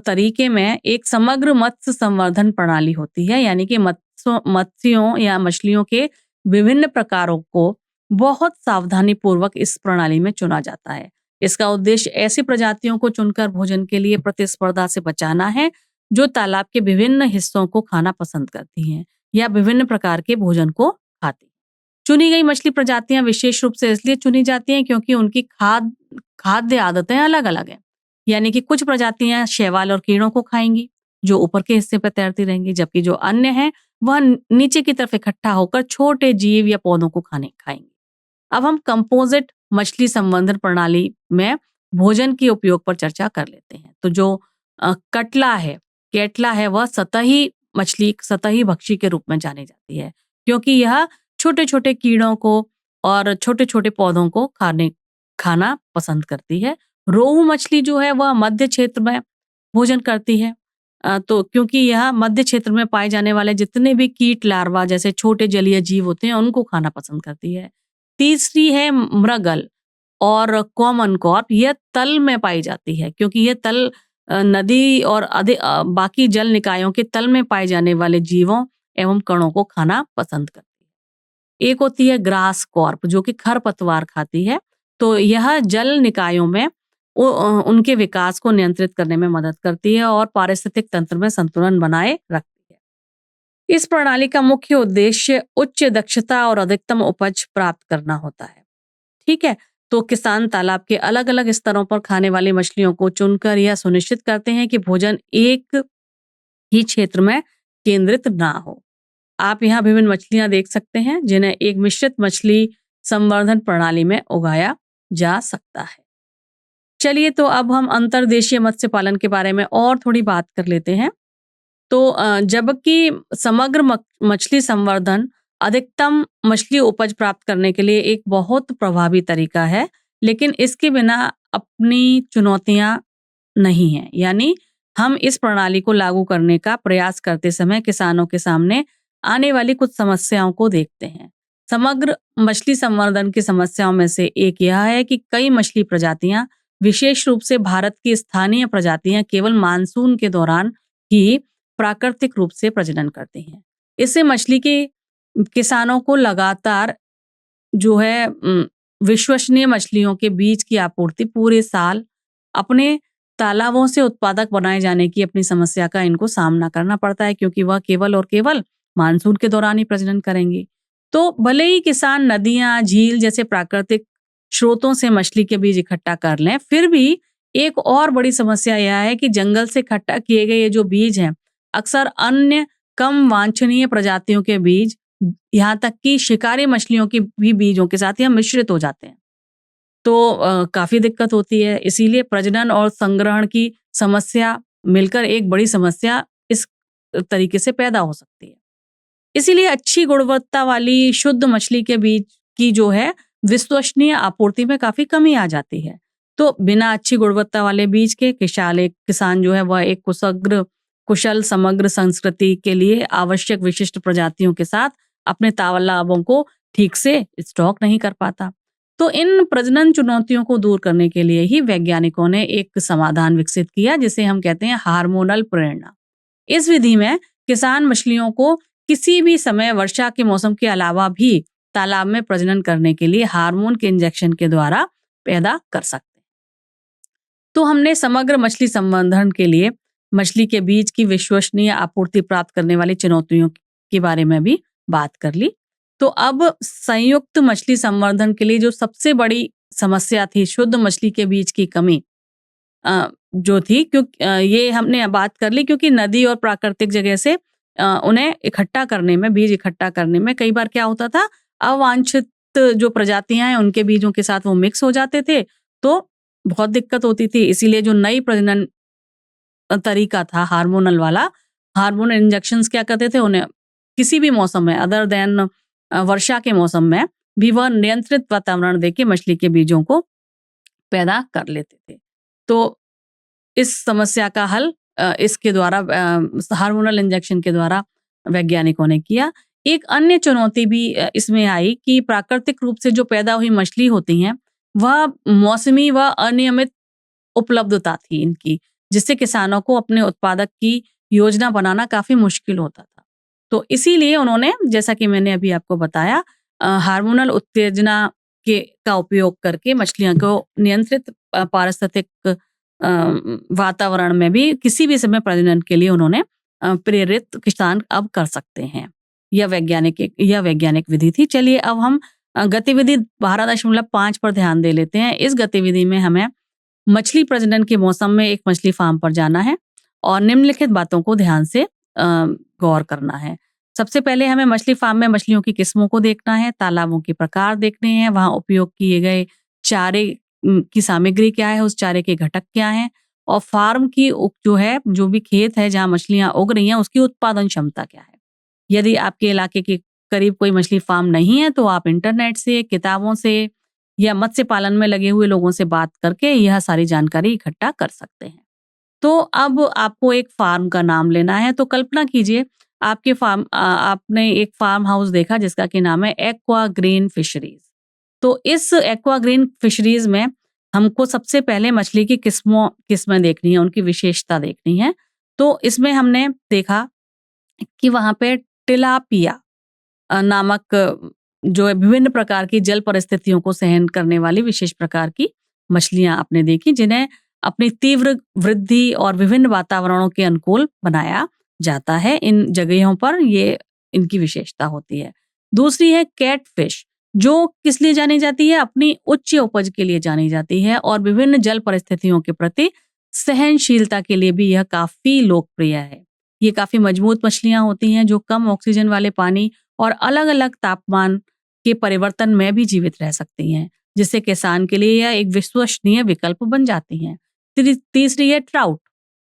Speaker 1: तरीके में एक समग्र मत्स्य संवर्धन प्रणाली होती है, यानी कि मत्स्यों या मछलियों के विभिन्न प्रकारों को बहुत सावधानी पूर्वक इस प्रणाली में चुना जाता है। इसका उद्देश्य ऐसी प्रजातियों को चुनकर भोजन के लिए प्रतिस्पर्धा से बचाना है, जो तालाब के विभिन्न हिस्सों को खाना पसंद करती हैं या विभिन्न प्रकार के भोजन को खाती हैं। चुनी गई मछली प्रजातियां विशेष रूप से इसलिए चुनी जाती हैं क्योंकि उनकी खाद्य आदतें अलग अलग हैं। यानी कि कुछ प्रजातियां शैवाल और कीड़ों को खाएंगी, जो ऊपर के हिस्से पर तैरती रहेंगी, जबकि जो अन्य हैं वह नीचे की तरफ इकट्ठा होकर छोटे जीव या पौधों को खाएंगी। अब हम कंपोजिट मछली संवर्धन प्रणाली में भोजन के उपयोग पर चर्चा कर लेते हैं। तो जो केटला है वह सतही भक्षी के रूप में जानी जाती है, क्योंकि यह छोटे छोटे कीड़ों को और छोटे छोटे पौधों को खाना पसंद करती है। रोहू मछली जो है वह मध्य क्षेत्र में भोजन करती है, तो क्योंकि यह मध्य क्षेत्र में पाए जाने वाले जितने भी कीट लार्वा जैसे छोटे जलीय जीव होते हैं उनको खाना पसंद करती है। तीसरी है मृगल और कॉमन कॉर्प, यह तल में पाई जाती है क्योंकि यह तल नदी और बाकी जल निकायों के तल में पाए जाने वाले जीवों एवं कणों को खाना पसंद करती है। एक होती है ग्रास कॉर्प जो कि खरपतवार खाती है, तो यह जल निकायों में उनके विकास को नियंत्रित करने में मदद करती है और पारिस्थितिक तंत्र में संतुलन बनाए रखती है। इस प्रणाली का मुख्य उद्देश्य उच्च दक्षता और अधिकतम उपज प्राप्त करना होता है। ठीक है, तो किसान तालाब के अलग अलग स्तरों पर खाने वाली मछलियों को चुनकर यह सुनिश्चित करते हैं कि भोजन एक ही क्षेत्र में केंद्रित ना हो। आप यहाँ विभिन्न मछलियां देख सकते हैं जिन्हें एक मिश्रित मछली संवर्धन प्रणाली में उगाया जा सकता है। चलिए, तो अब हम अंतर्देशीय मत्स्य पालन के बारे में और थोड़ी बात कर लेते हैं। तो जबकि समग्र मछली संवर्धन अधिकतम मछली उपज प्राप्त करने के लिए एक बहुत प्रभावी तरीका है, लेकिन इसके बिना अपनी चुनौतियां नहीं हैं। यानी हम इस प्रणाली को लागू करने का प्रयास करते समय किसानों के सामने आने वाली कुछ समस्याओं को देखते हैं। समग्र मछली संवर्धन की समस्याओं में से एक यह है कि कई मछली प्रजातियां, विशेष रूप से भारत की स्थानीय प्रजातियां, केवल मानसून के दौरान ही प्राकृतिक रूप से प्रजनन करती हैं। इससे मछली के किसानों को लगातार जो है विश्वसनीय मछलियों के बीज की आपूर्ति पूरे साल अपने तालाबों से उत्पादक बनाए जाने की अपनी समस्या का इनको सामना करना पड़ता है, क्योंकि वह केवल और केवल मानसून के दौरान ही प्रजनन करेंगी। तो भले ही किसान नदियाँ, झील जैसे प्राकृतिक स्रोतों से मछली के बीज इकट्ठा कर लें, फिर भी एक और बड़ी समस्या यह है कि जंगल से इकट्ठा किए गए ये जो बीज हैं, अक्सर अन्य कम वांछनीय प्रजातियों के बीज, यहाँ तक कि शिकारी मछलियों के भी बीजों के साथ यह मिश्रित हो जाते हैं। तो काफ़ी दिक्कत होती है। इसीलिए प्रजनन और संग्रहण की समस्या मिलकर एक बड़ी समस्या इस तरीके से पैदा हो सकती है। इसीलिए अच्छी गुणवत्ता वाली शुद्ध मछली के बीज की जो है विश्वसनीय आपूर्ति में काफ़ी कमी आ जाती है। तो बिना अच्छी गुणवत्ता वाले बीज के किसान जो है वह एक कुशल समग्र संस्कृति के लिए आवश्यक विशिष्ट प्रजातियों के साथ अपने तालाबों को ठीक से स्टॉक नहीं कर पाता। तो इन प्रजनन चुनौतियों को दूर करने के लिए ही वैज्ञानिकों ने एक समाधान विकसित किया, जिसे हम कहते हैं हार्मोनल प्रेरणा। इस विधि में किसान मछलियों को किसी भी समय वर्षा के मौसम के अलावा भी तालाब में प्रजनन करने के लिए हार्मोन के इंजेक्शन के द्वारा पैदा कर सकते हैं। तो हमने समग्र मछली संवर्धन के लिए मछली के बीज की विश्वसनीय आपूर्ति प्राप्त करने वाली चुनौतियों के बारे में भी बात कर ली। तो अब संयुक्त मछली संवर्धन के लिए जो सबसे बड़ी समस्या थी, शुद्ध मछली के बीज की कमी जो थी, क्योंकि ये हमने बात कर ली, क्योंकि नदी और प्राकृतिक जगह से उन्हें इकट्ठा करने में, बीज इकट्ठा करने में कई बार क्या होता था, अवांछित जो प्रजातियां हैं उनके बीजों के साथ वो मिक्स हो जाते थे, तो बहुत दिक्कत होती थी। इसीलिए जो नई प्रजनन तरीका था हार्मोनल वाला, हार्मोन इंजेक्शंस क्या करते थे, उन्हें किसी भी मौसम में अदर देन वर्षा के मौसम में भी वह नियंत्रित वातावरण देके मछली के बीजों को पैदा कर लेते थे। तो इस समस्या का हल इसके द्वारा हार्मोनल इंजेक्शन के द्वारा वैज्ञानिकों ने किया। एक अन्य चुनौती भी इसमें आई कि प्राकृतिक रूप से जो पैदा हुई मछली होती हैं, वह मौसमी व अनियमित उपलब्धता थी इनकी, जिससे किसानों को अपने उत्पादक की योजना बनाना काफ़ी मुश्किल होता था। तो इसीलिए उन्होंने, जैसा कि मैंने अभी आपको बताया, हार्मोनल उत्तेजना का उपयोग करके मछलियों को नियंत्रित पारिस्थितिक वातावरण में भी किसी भी समय प्रजनन के लिए उन्होंने प्रेरित किसान अब कर सकते हैं। यह वैज्ञानिक विधि थी। चलिए अब हम गतिविधि 12.5 पर ध्यान दे लेते हैं। इस गतिविधि में हमें मछली प्रजनन के मौसम में एक मछली फार्म पर जाना है और निम्नलिखित बातों को ध्यान से गौर करना है। सबसे पहले हमें मछली फार्म में मछलियों की किस्मों को देखना है, तालाबों के प्रकार देखने हैं, वहाँ उपयोग किए गए चारे की सामग्री क्या है, उस चारे के घटक क्या हैं, और फार्म की जो भी खेत है जहाँ मछलियाँ उग रही हैं उसकी उत्पादन क्षमता क्या है। यदि आपके इलाके के करीब कोई मछली फार्म नहीं है तो आप इंटरनेट से, किताबों से या मत्स्य पालन में लगे हुए लोगों से बात करके यह सारी जानकारी इकट्ठा कर सकते हैं। तो अब आपको एक फार्म का नाम लेना है। तो कल्पना कीजिए आपने एक फार्म हाउस देखा जिसका कि नाम है एक्वा ग्रीन फिशरीज। तो इस एक्वा ग्रीन फिशरीज में हमको सबसे पहले मछली की किस्में देखनी है, उनकी विशेषता देखनी है। तो इसमें हमने देखा कि वहाँ पे टिलापिया नामक जो है विभिन्न प्रकार की जल परिस्थितियों को सहन करने वाली विशेष प्रकार की मछलियां आपने देखी, जिन्हें अपनी तीव्र वृद्धि और विभिन्न वातावरणों के अनुकूल बनाया जाता है। इन जगहों पर ये इनकी विशेषता होती है। दूसरी है कैटफिश, जो किस लिए जानी जाती है, अपनी उच्च उपज के लिए जानी जाती है और विभिन्न जल परिस्थितियों के प्रति सहनशीलता के लिए भी यह काफी लोकप्रिय है। ये काफी मजबूत मछलियां होती हैं जो कम ऑक्सीजन वाले पानी और अलग अलग तापमान के परिवर्तन में भी जीवित रह सकती हैं, जिससे किसान के लिए यह एक विश्वसनीय विकल्प बन जाती हैं। तीसरी है ट्राउट।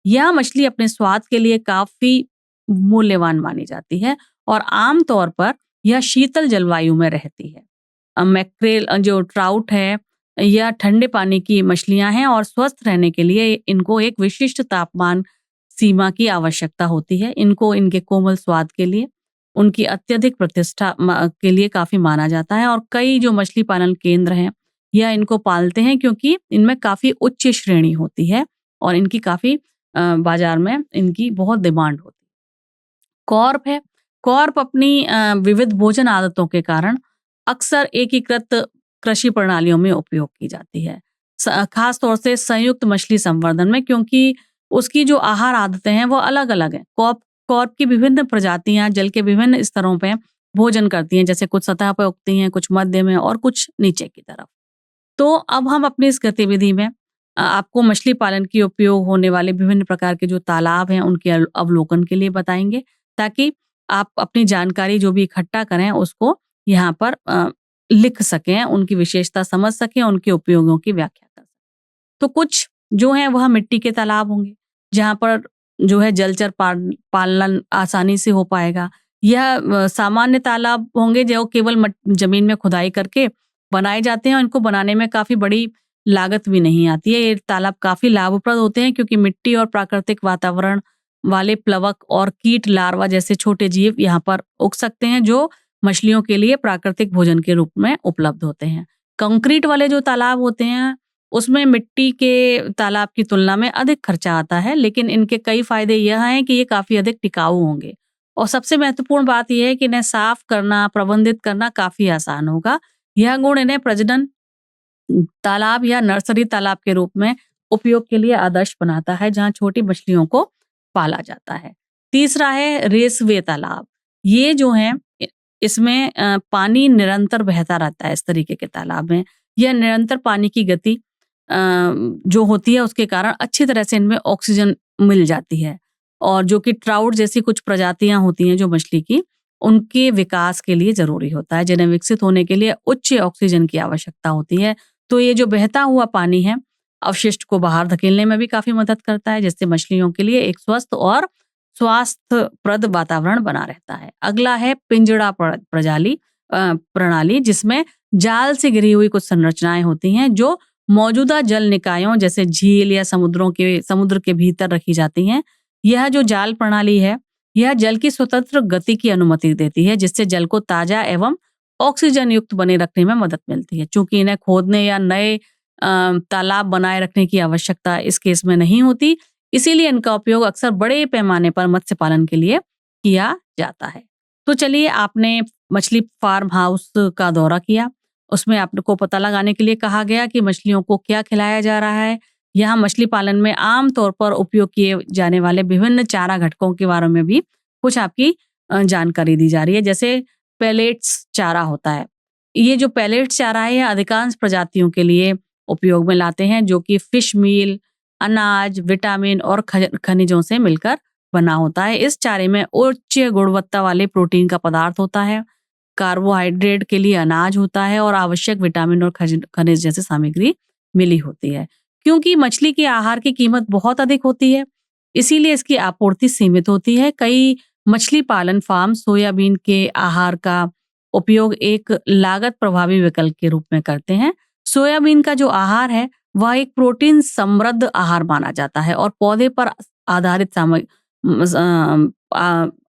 Speaker 1: यह मछली अपने स्वाद के लिए काफी मूल्यवान मानी जाती है और आमतौर पर यह शीतल जलवायु में रहती है। मैक्रेल जो ट्राउट है, यह ठंडे पानी की मछलियां हैं और स्वस्थ रहने के लिए इनको एक विशिष्ट तापमान सीमा की आवश्यकता होती है। इनको इनके कोमल स्वाद के लिए, उनकी अत्यधिक प्रतिष्ठा के लिए काफी माना जाता है और कई जो मछली पालन केंद्र हैं यह इनको पालते हैं, क्योंकि इनमें काफी उच्च श्रेणी होती है और इनकी काफी बाजार में इनकी बहुत डिमांड होती है। कॉर्प है। कॉर्प अपनी विविध भोजन आदतों के कारण अक्सर एकीकृत कृषि प्रणालियों में उपयोग की जाती है। खास तौर से संयुक्त मछली संवर्धन में, क्योंकि उसकी जो आहार आदतें हैं वो अलग-अलग हैं। कॉर्प की विभिन्न प्रजातियाँ जल के विभिन्न स्तरों पे भोजन करती हैं, जैसे कुछ सतह पे उगती हैं, कुछ मध्य में और कुछ नीचे की तरफ। तो अब हम अपनी इस गतिविधि में आपको मछली पालन की उपयोग होने वाले विभिन्न प्रकार के जो तालाब हैं, उनके अवलोकन के लिए बताएँगे, ताकि आप अपनी जानकारी जो भी इकट्ठा करें, उसको यहाँ पर लिख सकें, उनकी विशेषता समझ सकें, उनके उपयोगों की व्याख्या कर सकें। तो कुछ जो हैं वह मिट्टी के तालाब होंगे, जहाँ पर जो है जलचर पालन आसानी से हो पाएगा। यह सामान्य तालाब होंगे जो केवल ज़मीन में खुदाई करके बनाए जाते हैं और इनको बनाने में काफ़ी बड़ी लागत भी नहीं आती है। ये तालाब काफ़ी लाभप्रद होते हैं, क्योंकि मिट्टी और प्राकृतिक वातावरण वाले प्लवक और कीट लार्वा जैसे छोटे जीव यहाँ पर उग सकते हैं, जो मछलियों के लिए प्राकृतिक भोजन के रूप में उपलब्ध होते हैं। कंक्रीट वाले जो तालाब होते हैं, उसमें मिट्टी के तालाब की तुलना में अधिक खर्चा आता है, लेकिन इनके कई फायदे यह हैं कि ये काफ़ी अधिक टिकाऊ होंगे और सबसे महत्वपूर्ण बात यह है कि इन्हें साफ करना, प्रबंधित करना काफ़ी आसान होगा। यह गुण इन्हें प्रजनन तालाब या नर्सरी तालाब के रूप में उपयोग के लिए आदर्श बनाता है, जहाँ छोटी मछलियों को पाला जाता है। तीसरा है रेसवे तालाब। ये जो हैं इसमें पानी निरंतर बहता रहता है इस तरीके के तालाब में। यह निरंतर पानी की गति जो होती है उसके कारण अच्छी तरह से इनमें ऑक्सीजन मिल जाती है, और जो कि ट्राउट जैसी कुछ प्रजातियाँ होती हैं जो मछली की, उनके विकास के लिए ज़रूरी होता है, जिन्हें विकसित होने के लिए उच्च ऑक्सीजन की आवश्यकता होती है। तो ये जो बहता हुआ पानी है, अवशिष्ट को बाहर धकेलने में भी काफ़ी मदद करता है, जिससे मछलियों के लिए एक स्वस्थ और स्वास्थ्यप्रद वातावरण बना रहता है। अगला है पिंजड़ा प्रणाली, जिसमें जाल से घिरी हुई कुछ संरचनाएँ होती हैं, जो मौजूदा जल निकायों जैसे झील या समुद्र के भीतर रखी जाती हैं। यह जो जाल प्रणाली है, यह जल की स्वतंत्र गति की अनुमति देती है, जिससे जल को ताज़ा एवं ऑक्सीजन युक्त बने रखने में मदद मिलती है। चूँकि इन्हें खोदने या नए तालाब बनाए रखने की आवश्यकता इस केस में नहीं होती, इसीलिए इनका उपयोग अक्सर बड़े पैमाने पर मत्स्य पालन के लिए किया जाता है। तो चलिए, आपने मछली फार्म हाउस का दौरा किया, उसमें आपको पता लगाने के लिए कहा गया कि मछलियों को क्या खिलाया जा रहा है। यहाँ मछली पालन में आम तौर पर उपयोग किए जाने वाले विभिन्न चारा घटकों के बारे में भी कुछ आपकी जानकारी दी जा रही है, जैसे पेलेट्स चारा होता है। ये जो पेलेट्स चारा है, यह अधिकांश प्रजातियों के लिए उपयोग में लाते हैं, जो कि फिश मील, अनाज, विटामिन और खनिजों से मिलकर बना होता है। इस चारे में उच्च गुणवत्ता वाले प्रोटीन का पदार्थ होता है, कार्बोहाइड्रेट के लिए अनाज होता है और आवश्यक विटामिन और खनिज जैसी सामग्री मिली होती है। क्योंकि मछली के आहार की कीमत बहुत अधिक होती है, इसीलिए इसकी आपूर्ति सीमित होती है। कई मछली पालन फार्म सोयाबीन के आहार का उपयोग एक लागत प्रभावी विकल्प के रूप में करते हैं। सोयाबीन का जो आहार है, वह एक प्रोटीन समृद्ध आहार माना जाता है और पौधे पर आधारित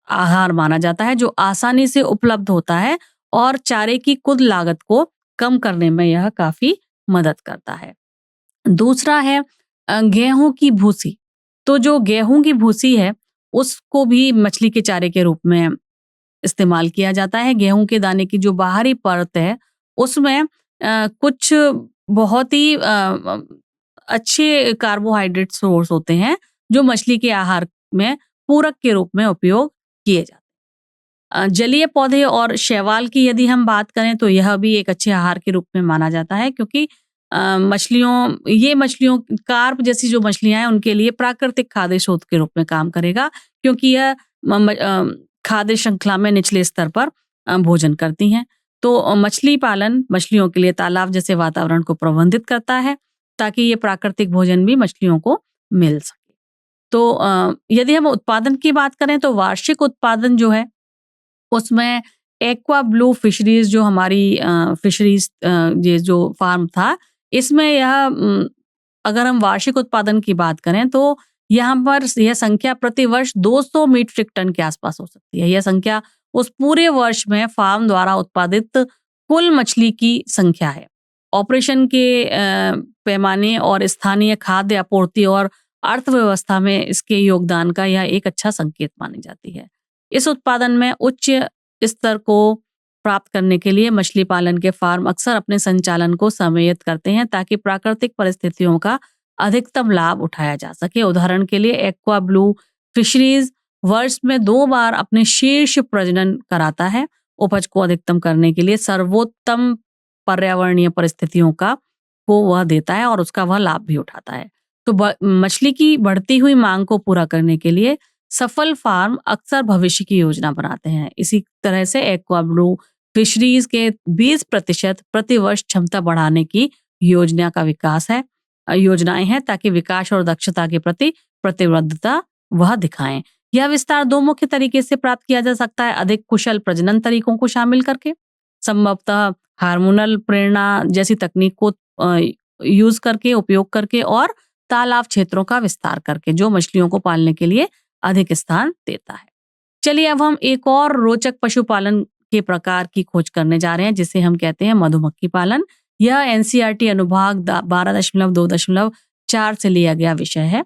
Speaker 1: आहार माना जाता है, जो आसानी से उपलब्ध होता है और चारे की कुल लागत को कम करने में यह काफ़ी मदद करता है। दूसरा है गेहूँ की भूसी। तो जो गेहूँ की भूसी है, उसको भी मछली के चारे के रूप में इस्तेमाल किया जाता है। गेहूँ के दाने की जो बाहरी परत है, उसमें कुछ बहुत ही अच्छे कार्बोहाइड्रेट सोर्स होते हैं, जो मछली के आहार में पूरक के रूप में उपयोग किए जाते हैं। जलीय पौधे और शैवाल की यदि हम बात करें, तो यह भी एक अच्छे आहार के रूप में माना जाता है, क्योंकि मछलियों कार्प जैसी जो मछलियाँ हैं, उनके लिए प्राकृतिक खाद्य स्रोत के रूप में काम करेगा, क्योंकि यह खाद्य श्रृंखला में निचले स्तर पर भोजन करती हैं। तो मछली पालन मछलियों के लिए तालाब जैसे वातावरण को प्रबंधित करता है, ताकि ये प्राकृतिक भोजन भी मछलियों को मिल सके। तो यदि हम उत्पादन की बात करें, तो वार्षिक उत्पादन जो है, उसमें एक्वा ब्लू फिशरीज जो हमारी फिशरीज ये जो फार्म था, इसमें अगर हम वार्षिक उत्पादन की बात करें, तो यहाँ पर यह संख्या प्रति वर्ष 200 मीट्रिक टन के आसपास हो सकती है। यह संख्या उस पूरे वर्ष में फार्म द्वारा उत्पादित कुल मछली की संख्या है। ऑपरेशन के पैमाने और स्थानीय खाद्य आपूर्ति और अर्थव्यवस्था में इसके योगदान का यह एक अच्छा संकेत मानी जाती है। इस उत्पादन में उच्च स्तर को प्राप्त करने के लिए मछली पालन के फार्म अक्सर अपने संचालन को समायोजित करते हैं ताकि प्राकृतिक परिस्थितियों का अधिकतम लाभ उठाया जा सके। उदाहरण के लिए एक्वा ब्लू फिशरीज वर्ष में 2 बार अपने शीर्ष प्रजनन कराता है। उपज को अधिकतम करने के लिए सर्वोत्तम पर्यावरणीय परिस्थितियों को वह देता है और उसका वह लाभ भी उठाता है। तो मछली की बढ़ती हुई मांग को पूरा करने के लिए सफल फार्म अक्सर भविष्य की योजना बनाते हैं। इसी तरह से एक्वा ब्लू फिशरीज के 20% प्रति वर्ष क्षमता बढ़ाने की योजनाएं हैं ताकि विकास और दक्षता के प्रति प्रतिबद्धता वह दिखाएं। यह विस्तार 2 मुख्य तरीके से प्राप्त किया जा सकता है। अधिक कुशल प्रजनन तरीकों को शामिल करके, संभवतः हार्मोनल प्रेरणा जैसी तकनीक को उपयोग करके और तालाब क्षेत्रों का विस्तार करके, जो मछलियों को पालने के लिए अधिक स्थान देता है। चलिए अब हम एक और रोचक पशुपालन के प्रकार की खोज करने जा रहे हैं जिसे हम कहते हैं मधुमक्खी पालन। यह एनसीईआरटी अनुभाग 12.2.4 से लिया गया विषय है।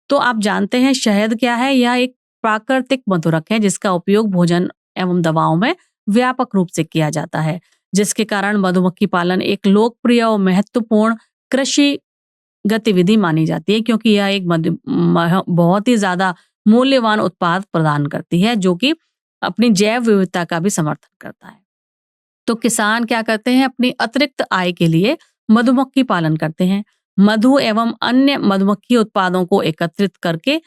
Speaker 1: तो आप जानते हैं शहद क्या है? यह एक प्राकृतिक मधुरक है जिसका उपयोग भोजन एवं दवाओं में व्यापक रूप से किया जाता है, जिसके कारण मधुमक्खी पालन एक लोकप्रिय और महत्वपूर्ण कृषि गतिविधि मानी जाती है, क्योंकि यह एक बहुत ही ज्यादा मूल्यवान उत्पाद प्रदान करती है जो कि अपनी जैव विविधता का भी समर्थन करता है। तो किसान क्या करते हैं? अपनी अतिरिक्त आय के लिए मधुमक्खी पालन करते हैं। मधु एवं अन्य मधुमक्खी उत्पादों को एकत्रित करके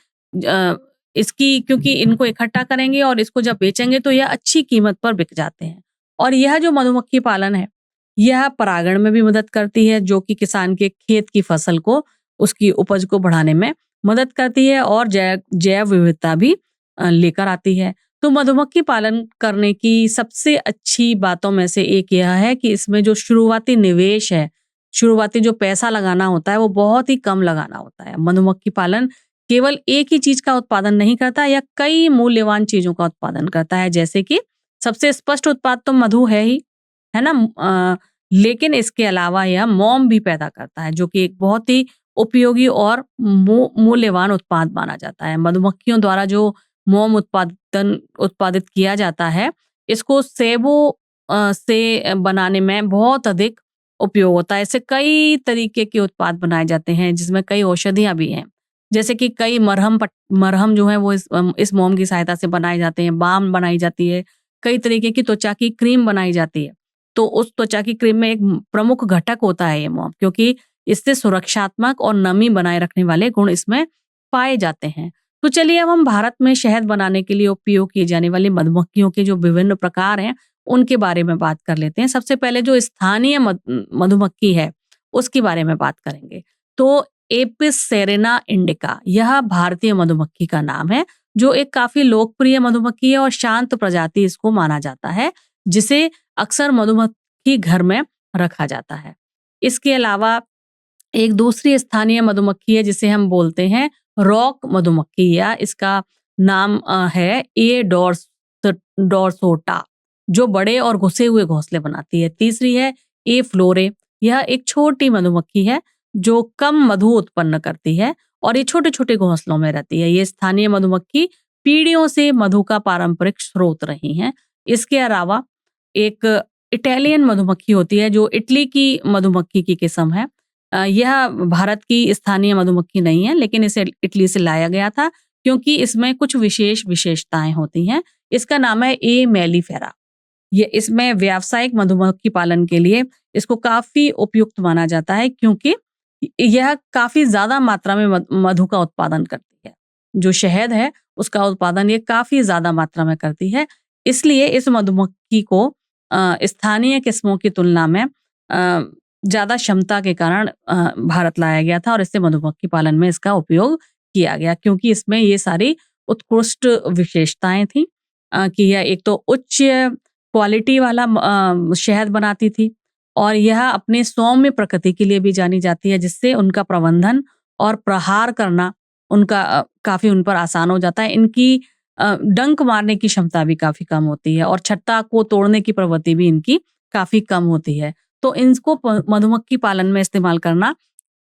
Speaker 1: क्योंकि इनको इकट्ठा करेंगे और इसको जब बेचेंगे तो यह अच्छी कीमत पर बिक जाते हैं। और यह जो मधुमक्खी पालन है यह परागण में भी मदद करती है, जो कि किसान के खेत की फसल को, उसकी उपज को बढ़ाने में मदद करती है और जैव विविधता भी लेकर आती है। तो मधुमक्खी पालन करने की सबसे अच्छी बातों में से एक यह है कि इसमें जो शुरुआती निवेश है, शुरुआती जो पैसा लगाना होता है वो बहुत ही कम लगाना होता है। मधुमक्खी पालन केवल एक ही चीज का उत्पादन नहीं करता, यह कई मूल्यवान चीजों का उत्पादन करता है। जैसे कि सबसे स्पष्ट उत्पाद तो मधु है ही, है ना, लेकिन इसके अलावा यह मोम भी पैदा करता है जो कि एक बहुत ही उपयोगी और मूल्यवान उत्पाद माना जाता है। मधुमक्खियों द्वारा जो मोम उत्पादित किया जाता है, इसको सेबों से बनाने में बहुत अधिक उपयोग होता है। इससे कई तरीके के उत्पाद बनाए जाते हैं जिसमें कई औषधियां भी हैं। जैसे कि कई मरहम जो है वो इस मोम की सहायता से बनाए जाते हैं। बाम बनाई जाती है, कई तरीके की त्वचा की क्रीम बनाई जाती है। तो उस त्वचा की क्रीम में एक प्रमुख घटक होता है ये मोम, क्योंकि इससे सुरक्षात्मक और नमी बनाए रखने वाले गुण इसमें पाए जाते हैं। तो चलिए अब हम भारत में शहद बनाने के लिए उपयोग किए जाने वाली मधुमक्खियों के जो विभिन्न प्रकार हैं उनके बारे में बात कर लेते हैं। सबसे पहले जो स्थानीय मधुमक्खी है उसके बारे में बात करेंगे। तो एपिस सेरेना इंडिका यह भारतीय मधुमक्खी का नाम है, जो एक काफी लोकप्रिय मधुमक्खी है और शांत प्रजाति इसको माना जाता है, जिसे अक्सर मधुमक्खी घर में रखा जाता है। इसके अलावा एक दूसरी स्थानीय मधुमक्खी है जिसे हम बोलते हैं रॉक मधुमक्खी, या इसका नाम है ए डोरसोटा, जो बड़े और घुसे हुए घोंसले बनाती है। तीसरी है ए फ्लोरे, यह एक छोटी मधुमक्खी है जो कम मधु उत्पन्न करती है और ये छोटे छोटे घोंसलों में रहती है। ये स्थानीय मधुमक्खी पीढ़ियों से मधु का पारंपरिक स्रोत रही हैं। इसके अलावा एक इटालियन मधुमक्खी होती है जो इटली की मधुमक्खी की किस्म है। यह भारत की स्थानीय मधुमक्खी नहीं है, लेकिन इसे इटली से लाया गया था क्योंकि इसमें कुछ विशेषताएं होती हैं। इसका नाम है ए मेलिफेरा। ये इसमें व्यावसायिक मधुमक्खी पालन के लिए इसको काफी उपयुक्त माना जाता है, क्योंकि यह काफी ज्यादा मात्रा में मधु का उत्पादन करती है। जो शहद है उसका उत्पादन ये काफी ज्यादा मात्रा में करती है। इसलिए इस मधुमक्खी को स्थानीय किस्मों की तुलना में ज्यादा क्षमता के कारण भारत लाया गया था और इससे मधुमक्खी पालन में इसका उपयोग किया गया, क्योंकि इसमें ये सारी उत्कृष्ट विशेषताएं थी कि यह एक तो उच्च क्वालिटी वाला शहद बनाती थी और यह अपने सौम्य प्रकृति के लिए भी जानी जाती है, जिससे उनका प्रबंधन और प्रहार करना उनका काफी उन पर आसान हो जाता है। इनकी डंक मारने की क्षमता भी काफी कम होती है और छत्ता को तोड़ने की प्रवृत्ति भी इनकी काफी कम होती है। तो इनको मधुमक्खी पालन में इस्तेमाल करना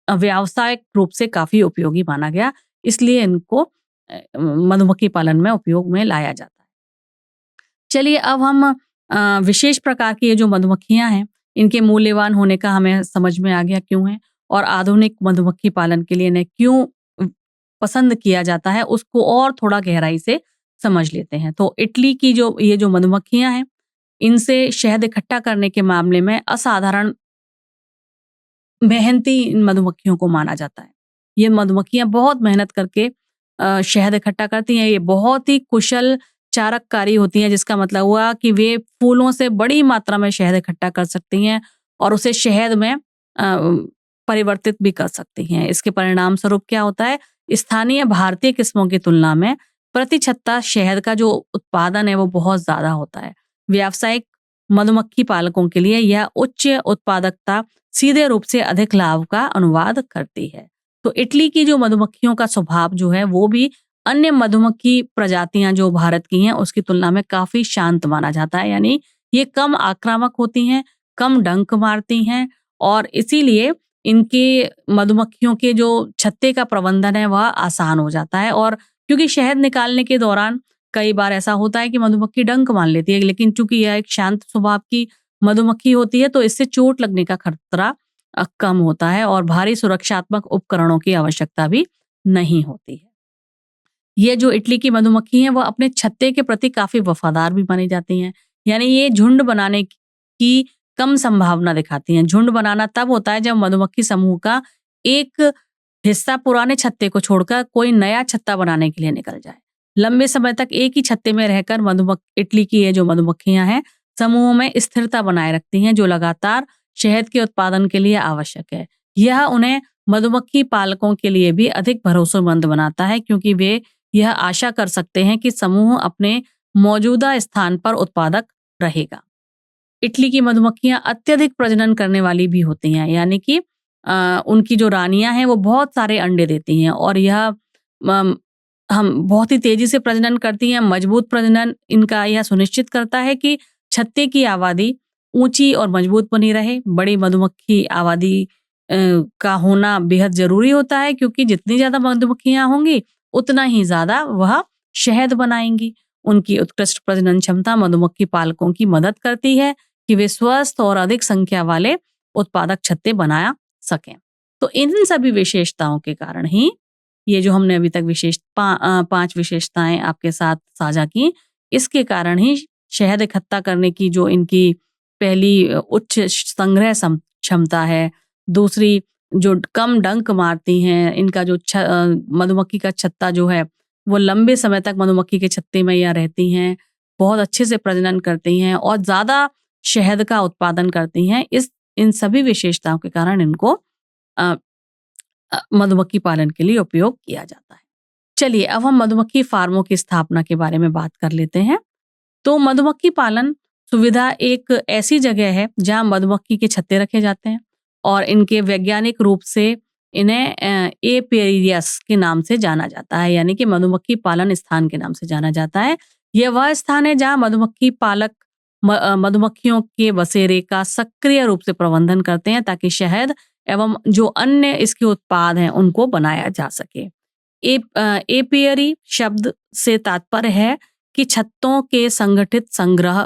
Speaker 1: व्यावसायिक रूप से काफी उपयोगी माना गया, इसलिए इनको मधुमक्खी पालन में उपयोग में लाया जाता है। चलिए अब हम विशेष प्रकार की ये जो मधुमक्खियाँ हैं, इनके मूल्यवान होने का हमें समझ में आ गया क्यों है और आधुनिक मधुमक्खी पालन के लिए इन्हें क्यों पसंद किया जाता है, उसको और थोड़ा गहराई से समझ लेते हैं। तो इटली की जो ये जो मधुमक्खियाँ हैं, इनसे शहद इकट्ठा करने के मामले में असाधारण मेहनती इन मधुमक्खियों को माना जाता है। ये मधुमक्खियाँ बहुत मेहनत करके शहद इकट्ठा करती हैं। ये बहुत ही कुशल चारककारी होती हैं, जिसका मतलब हुआ कि वे फूलों से बड़ी मात्रा में शहद इकट्ठा कर सकती हैं और उसे शहद में परिवर्तित भी कर सकती हैं। इसके परिणाम स्वरूप क्या होता है, स्थानीय भारतीय किस्मों की तुलना में प्रति छत्ता शहद का जो उत्पादन है वो बहुत ज़्यादा होता है। व्यावसायिक मधुमक्खी पालकों के लिए यह उच्च उत्पादकता सीधे रूप से अधिक लाभ का अनुवाद करती है। तो इटली की जो मधुमक्खियों का स्वभाव जो है वो भी अन्य मधुमक्खी प्रजातियां जो भारत की हैं उसकी तुलना में काफी शांत माना जाता है। यानी ये कम आक्रामक होती हैं, कम डंक मारती हैं और इसीलिए इनके मधुमक्खियों के जो छत्ते का प्रबंधन है वह आसान हो जाता है। और क्योंकि शहद निकालने के दौरान कई बार ऐसा होता है कि मधुमक्खी डंक मार लेती है, लेकिन चूंकि यह एक शांत स्वभाव की मधुमक्खी होती है तो इससे चोट लगने का खतरा कम होता है और भारी सुरक्षात्मक उपकरणों की आवश्यकता भी नहीं होती है। ये जो इटली की मधुमक्खी हैं, वो अपने छत्ते के प्रति काफ़ी वफ़ादार भी मानी जाती हैं। यानी ये झुंड बनाने की कम संभावना दिखाती हैं। झुंड बनाना तब होता है जब मधुमक्खी समूह का एक हिस्सा पुराने छत्ते को छोड़कर कोई नया छत्ता बनाने के लिए निकल जाए। लंबे समय तक एक ही छत्ते में रहकर इटली की ये जो मधुमक्खियाँ हैं, समूह में स्थिरता बनाए रखती हैं, जो लगातार शहद के उत्पादन के लिए आवश्यक है। यह उन्हें मधुमक्खी पालकों के लिए भी अधिक भरोसेमंद बनाता है क्योंकि वे यह आशा कर सकते हैं कि समूह अपने मौजूदा स्थान पर उत्पादक रहेगा। इटली की मधुमक्खियाँ अत्यधिक प्रजनन करने वाली भी होती हैं, यानी कि उनकी जो रानियाँ हैं वो बहुत सारे अंडे देती हैं और यह अम, हम बहुत ही तेजी से प्रजनन करती हैं। मजबूत प्रजनन इनका यह सुनिश्चित करता है कि छत्ते की आबादी ऊंची और मजबूत बनी रहे। बड़ी मधुमक्खी आबादी का होना बेहद जरूरी होता है क्योंकि जितनी ज्यादा मधुमक्खियां होंगी उतना ही ज्यादा वह शहद बनाएंगी। उनकी उत्कृष्ट प्रजनन क्षमता मधुमक्खी पालकों की मदद करती है कि वे स्वस्थ और अधिक संख्या वाले उत्पादक छत्ते बना सकें। तो इन सभी विशेषताओं के कारण ही ये जो हमने अभी तक 5 विशेषताएं आपके साथ साझा की, इसके कारण ही शहद इकट्ठा करने की जो इनकी पहली उच्च संग्रह क्षमता है, दूसरी जो कम डंक मारती हैं, इनका जो मधुमक्खी का छत्ता जो है वो लंबे समय तक मधुमक्खी के छत्ते में या रहती हैं, बहुत अच्छे से प्रजनन करती हैं और ज्यादा शहद का उत्पादन करती हैं। इन सभी विशेषताओं के कारण इनको अ, मधुमक्खी पालन के लिए उपयोग किया जाता है। चलिए अब हम मधुमक्खी फार्मों की स्थापना के बारे में बात कर लेते हैं। तो मधुमक्खी पालन सुविधा एक ऐसी जगह है जहां मधुमक्खी के छत्ते रखे जाते हैं और इनके वैज्ञानिक रूप से इन्हें एपियरियस के नाम से जाना जाता है, यानी कि मधुमक्खी पालन स्थान के नाम से जाना जाता है। यह वह स्थान है जहां मधुमक्खी पालक मधुमक्खियों के बसेरे का सक्रिय रूप से प्रबंधन करते हैं ताकि शहद एवं जो अन्य इसके उत्पाद हैं उनको बनाया जा सके। एपियरी शब्द से तात्पर्य है कि छत्तों के संगठित संग्रह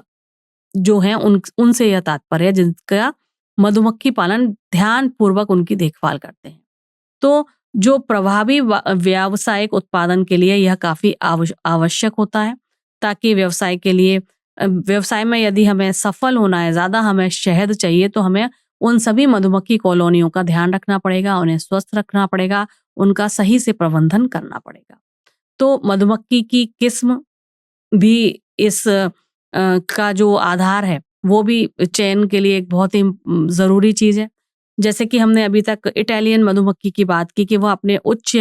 Speaker 1: जो हैं उनसे यह तात्पर्य है जिनका मधुमक्खी पालन ध्यान पूर्वक उनकी देखभाल करते हैं। तो जो प्रभावी व्यावसायिक उत्पादन के लिए यह काफी आवश्यक होता है ताकि व्यवसाय के लिए व्यवसाय में यदि हमें सफल होना है, ज्यादा हमें शहद चाहिए तो हमें उन सभी मधुमक्खी कॉलोनियों का ध्यान रखना पड़ेगा, उन्हें स्वस्थ रखना पड़ेगा, उनका सही से प्रबंधन करना पड़ेगा। तो मधुमक्खी की किस्म भी इस का जो आधार है वो भी चयन के लिए एक बहुत ही जरूरी चीज है। जैसे कि हमने अभी तक इटालियन मधुमक्खी की बात की कि वह अपने उच्च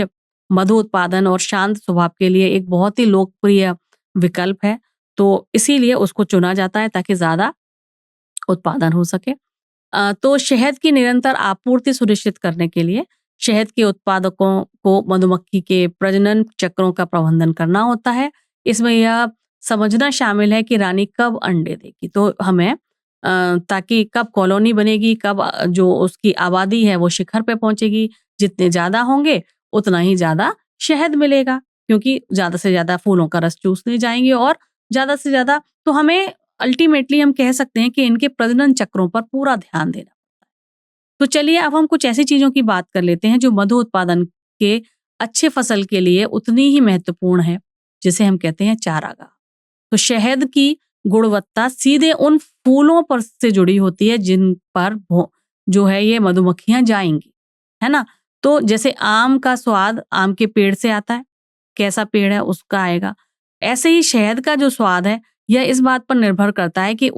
Speaker 1: मधु उत्पादन और शांत स्वभाव के लिए एक बहुत ही लोकप्रिय विकल्प है, तो इसीलिए उसको चुना जाता है ताकि ज्यादा उत्पादन हो सके। तो शहद की निरंतर आपूर्ति सुनिश्चित करने के लिए शहद के उत्पादकों को मधुमक्खी के प्रजनन चक्रों का प्रबंधन करना होता है। इसमें यह समझना शामिल है कि रानी कब अंडे देगी, तो हमें ताकि कब कॉलोनी बनेगी, कब जो उसकी आबादी है वो शिखर पे पहुंचेगी। जितने ज्यादा होंगे उतना ही ज्यादा शहद मिलेगा क्योंकि ज्यादा से ज्यादा फूलों का रस चूसने जाएंगे और ज्यादा से ज्यादा तो हमें अल्टीमेटली हम कह सकते हैं कि इनके प्रजनन चक्रों पर पूरा ध्यान देना। तो चलिए अब हम कुछ ऐसी चीज़ों की बात कर लेते हैं जो मधु उत्पादन के अच्छे फसल के लिए उतनी ही महत्वपूर्ण है, जिसे हम कहते हैं चारागाह। तो शहद की गुणवत्ता सीधे उन फूलों पर से जुड़ी होती है जिन पर जो है ये मधुमक्खियां जाएंगी, है ना? तो जैसे आम का स्वाद आम के पेड़ से आता है, कैसा पेड़ है उसका आएगा। ऐसे ही शहद का जो स्वाद है यह इस बात पर निर्भर करता है कि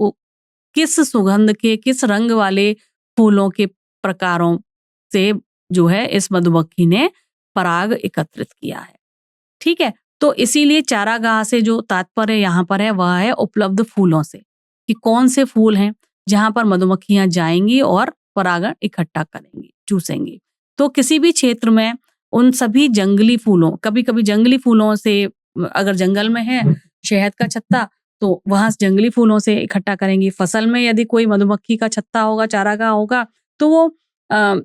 Speaker 1: किस सुगंध के, किस रंग वाले फूलों के प्रकारों से जो है इस मधुमक्खी ने पराग एकत्रित किया है। ठीक है? तो इसीलिए चारागाह से जो तात्पर्य यहाँ पर है वह है उपलब्ध फूलों से, कि कौन से फूल हैं जहाँ पर मधुमक्खियां जाएंगी और परागण इकट्ठा करेंगी, चूसेंगी। तो किसी भी क्षेत्र में उन सभी जंगली फूलों, कभी-कभी जंगली फूलों से, अगर जंगल में है शहद का छत्ता तो वहां जंगली फूलों से इकट्ठा करेंगी। फसल में यदि कोई मधुमक्खी का छत्ता होगा, चारागाह होगा, तो वो अ,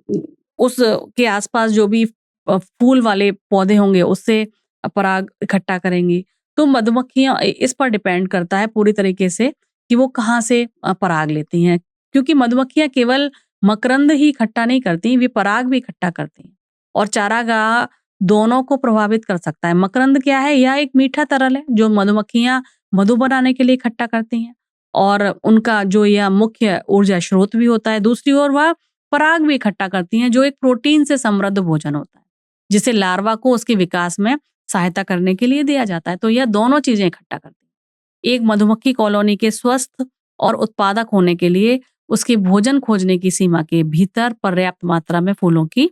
Speaker 1: उस के आसपास जो भी फूल वाले पौधे होंगे उससे पराग इकट्ठा करेंगी। तो मधुमक्खियां इस पर डिपेंड करता है पूरी तरीके से कि वो कहाँ से पराग लेती हैं, क्योंकि मधुमक्खियां केवल मकरंद ही इकट्ठा नहीं करती, वे पराग भी इकट्ठा करती हैं। और चारागाह दोनों को प्रभावित कर सकता है। मकरंद क्या है? यह एक मीठा तरल है जो मधुमक्खियां मधु बनाने के लिए इकट्ठा करती हैं और उनका जो यह मुख्य ऊर्जा स्रोत भी होता है। दूसरी ओर वह पराग भी इकट्ठा करती हैं जो एक प्रोटीन से समृद्ध भोजन होता है, जिसे लार्वा को उसके विकास में सहायता करने के लिए दिया जाता है। तो यह दोनों चीजें इकट्ठा करती हैं। एक मधुमक्खी कॉलोनी के स्वस्थ और उत्पादक होने के लिए उसके भोजन खोजने की सीमा के भीतर पर्याप्त मात्रा में फूलों की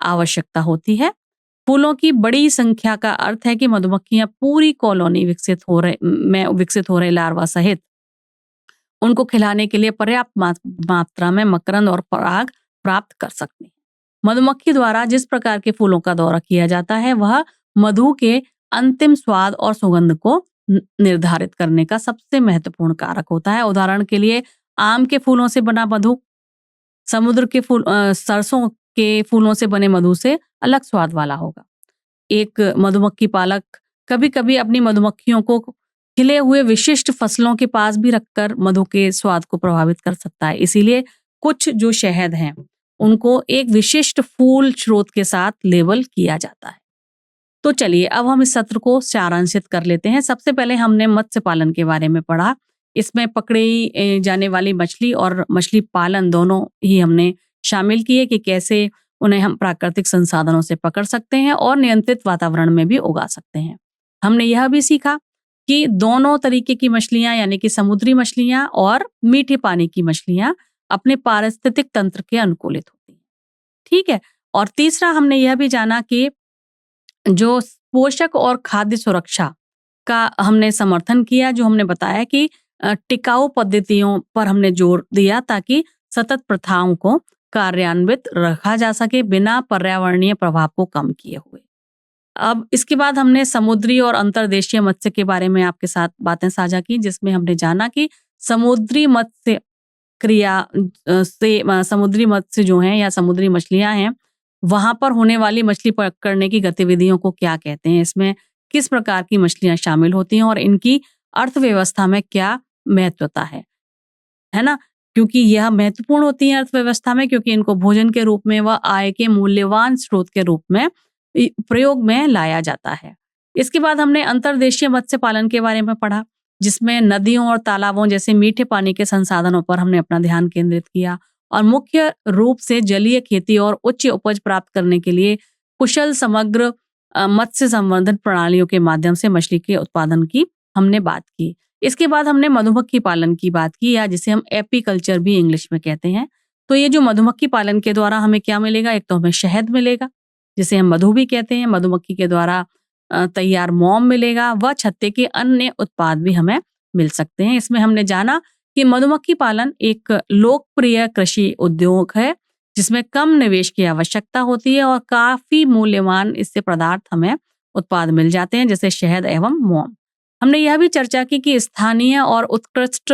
Speaker 1: आवश्यकता होती है। फूलों की बड़ी संख्या का अर्थ है कि मधुमक्खियां पूरी कॉलोनी विकसित हो रहे लार्वा सहित उनको खिलाने के लिए पर्याप्त मात्रा में मकरंद और पराग प्राप्त कर सकती हैं। मधुमक्खी द्वारा जिस प्रकार के फूलों का दौरा किया जाता है वह मधु के अंतिम स्वाद और सुगंध को निर्धारित करने का सबसे महत्वपूर्ण कारक होता है। उदाहरण के लिए आम के फूलों से बना मधु समुद्र के सरसों के फूलों से बने मधु से अलग स्वाद वाला होगा। एक मधुमक्खी पालक कभी-कभी अपनी मधुमक्खियों को खिले हुए विशिष्ट फसलों के पास भी रखकर मधु के स्वाद को प्रभावित कर सकता है। इसीलिए कुछ जो शहद हैं उनको एक विशिष्ट फूल स्रोत के साथ लेबल किया जाता है। तो चलिए अब हम इस सत्र को सारांशित कर लेते हैं। सबसे पहले हमने मत्स्य पालन के बारे में पढ़ा। इसमें पकड़ी जाने वाली मछली और मछली पालन दोनों ही हमने शामिल किए कि कैसे उन्हें हम प्राकृतिक संसाधनों से पकड़ सकते हैं और नियंत्रित वातावरण में भी उगा सकते हैं। हमने यह भी सीखा कि दोनों तरीके की मछलियां यानी कि समुद्री मछलियां और मीठे पानी की मछलियां अपने पारिस्थितिक तंत्र के अनुकूलित होती हैं। ठीक है। और तीसरा हमने यह भी जाना कि जो पोषक और खाद्य सुरक्षा का हमने समर्थन किया, जो हमने बताया कि टिकाऊ पद्धतियों पर हमने जोर दिया ताकि सतत प्रथाओं को कार्यान्वित रखा जा सके बिना पर्यावरणीय प्रभाव को कम किए हुए। अब इसके बाद हमने समुद्री और अंतर्देशीय मत्स्य के बारे में आपके साथ बातें साझा की, जिसमें हमने जाना कि समुद्री मत्स्य क्रिया से समुद्री मत्स्य जो हैं या समुद्री मछलियां हैं, वहां पर होने वाली मछली पकड़ने की गतिविधियों को क्या कहते हैं, इसमें किस प्रकार की मछलियां शामिल होती हैं और इनकी अर्थव्यवस्था में क्या महत्वता है ना? क्योंकि यह महत्वपूर्ण होती है अर्थव्यवस्था में, क्योंकि इनको भोजन के रूप में व आय के मूल्यवान स्रोत के रूप में प्रयोग में लाया जाता है। इसके बाद हमने अंतर्देशीय मत्स्य पालन के बारे में पढ़ा, जिसमें नदियों और तालाबों जैसे मीठे पानी के संसाधनों पर हमने अपना ध्यान केंद्रित किया और मुख्य रूप से जलीय खेती और उच्च उपज प्राप्त करने के लिए कुशल समग्र मत्स्य संवर्धन प्रणालियों के माध्यम से मछली के उत्पादन की हमने बात की। इसके बाद हमने मधुमक्खी पालन की बात की, या जिसे हम एपीकल्चर भी इंग्लिश में कहते हैं। तो ये जो मधुमक्खी पालन के द्वारा हमें क्या मिलेगा? एक तो हमें शहद मिलेगा जिसे हम मधु भी कहते हैं, मधुमक्खी के द्वारा तैयार मोम मिलेगा व छत्ते के अन्य उत्पाद भी हमें मिल सकते हैं। इसमें हमने जाना कि मधुमक्खी पालन एक लोकप्रिय कृषि उद्योग है जिसमें कम निवेश की आवश्यकता होती है और काफी मूल्यवान इससे पदार्थ हमें उत्पाद मिल जाते हैं, जैसे शहद एवं मोम। हमने यह भी चर्चा की कि स्थानीय और उत्कृष्ट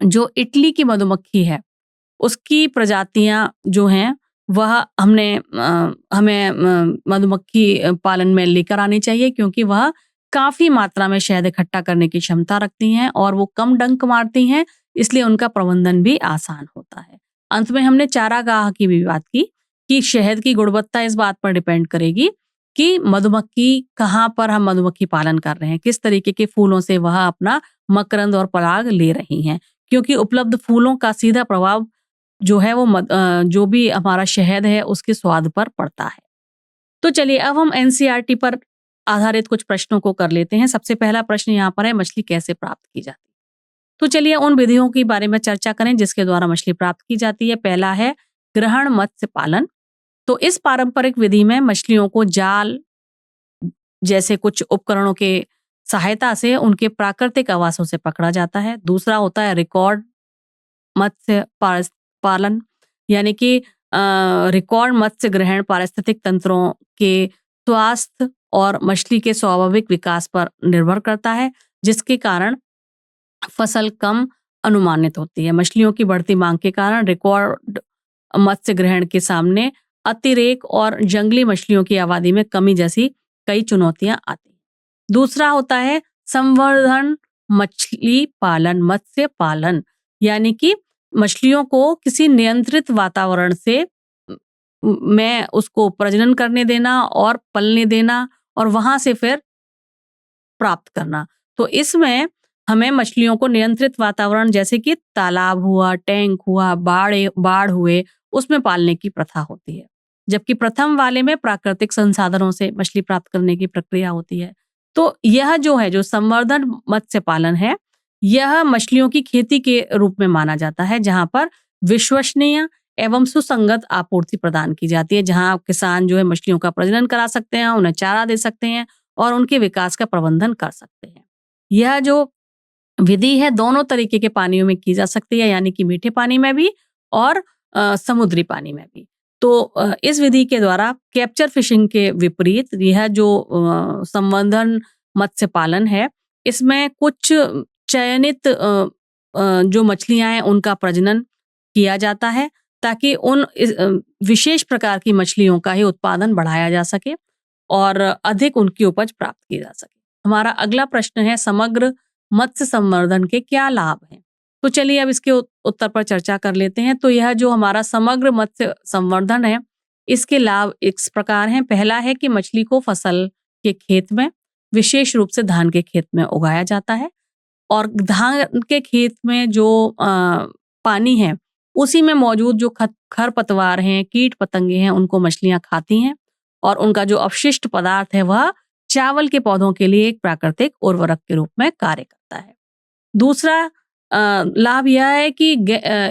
Speaker 1: जो इटली की मधुमक्खी है उसकी प्रजातियां जो हैं वह हमें मधुमक्खी पालन में लेकर आनी चाहिए, क्योंकि वह काफ़ी मात्रा में शहद इकट्ठा करने की क्षमता रखती हैं और वो कम डंक मारती हैं, इसलिए उनका प्रबंधन भी आसान होता है। अंत में हमने चारागाह की भी बात की कि शहद की गुणवत्ता इस बात पर डिपेंड करेगी कि मधुमक्खी कहाँ पर हम मधुमक्खी पालन कर रहे हैं, किस तरीके के फूलों से वह अपना मकरंद और पराग ले रही हैं, क्योंकि उपलब्ध फूलों का सीधा प्रभाव जो है वो जो भी हमारा शहद है उसके स्वाद पर पड़ता है। तो चलिए अब हम एनसीईआरटी पर आधारित कुछ प्रश्नों को कर लेते हैं। सबसे पहला प्रश्न यहाँ पर है, मछली कैसे प्राप्त की जाती है? तो चलिए उन विधियों के बारे में चर्चा करें जिसके द्वारा मछली प्राप्त की जाती है। पहला है ग्रहण मत्स्य पालन। तो इस पारंपरिक विधि में मछलियों को जाल जैसे कुछ उपकरणों के सहायता से उनके प्राकृतिक आवासों से पकड़ा जाता है। दूसरा होता है रिकॉर्ड मत्स्य पालन, यानी कि रिकॉर्ड मत्स्य ग्रहण पारिस्थितिक तंत्रों के स्वास्थ्य और मछली के स्वाभाविक विकास पर निर्भर करता है, जिसके कारण फसल कम अनुमानित होती है। मछलियों की बढ़ती मांग के कारण रिकॉर्ड मत्स्य ग्रहण के सामने अतिरेक और जंगली मछलियों की आबादी में कमी जैसी कई चुनौतियां आती हैं। दूसरा होता है संवर्धन मछली पालन, मत्स्य पालन, यानी कि मछलियों को किसी नियंत्रित वातावरण से में उसको प्रजनन करने देना और पलने देना और वहां से फिर प्राप्त करना। तो इसमें हमें मछलियों को नियंत्रित वातावरण जैसे कि तालाब हुआ, टैंक हुआ, बाढ़ हुए, उसमें पालने की प्रथा होती है। जबकि प्रथम वाले में प्राकृतिक संसाधनों से मछली प्राप्त करने की प्रक्रिया होती है। तो यह जो है, जो संवर्धन मत्स्य पालन है, यह मछलियों की खेती के रूप में माना जाता है, जहां पर विश्वसनीय एवं सुसंगत आपूर्ति प्रदान की जाती है, जहां किसान जो है मछलियों का प्रजनन करा सकते हैं, उन्हें चारा दे सकते हैं और उनके विकास का प्रबंधन कर सकते हैं। यह जो विधि है दोनों तरीके के पानियों में की जा सकती है, यानी कि मीठे पानी में भी और समुद्री पानी में भी। तो इस विधि के द्वारा कैप्चर फिशिंग के विपरीत यह जो संवर्धन मत्स्य पालन है, इसमें कुछ चयनित जो मछलियां हैं उनका प्रजनन किया जाता है, ताकि विशेष प्रकार की मछलियों का ही उत्पादन बढ़ाया जा सके और अधिक उनकी उपज प्राप्त की जा सके। हमारा अगला प्रश्न है, समग्र मत्स्य संवर्धन के क्या लाभ हैं? तो चलिए अब इसके उत्तर पर चर्चा कर लेते हैं। तो यह जो हमारा समग्र मत्स्य संवर्धन है, इसके लाभ इस प्रकार हैं। पहला है कि मछली को फसल के खेत में, विशेष रूप से धान के खेत में उगाया जाता है और धान के खेत में जो पानी है उसी में मौजूद जो खरपतवार हैं, कीट पतंगे हैं, उनको मछलियां खाती हैं और उनका जो अपशिष्ट पदार्थ है वह चावल के पौधों के लिए एक प्राकृतिक उर्वरक के रूप में कार्य करता है। दूसरा लाभ यह है कि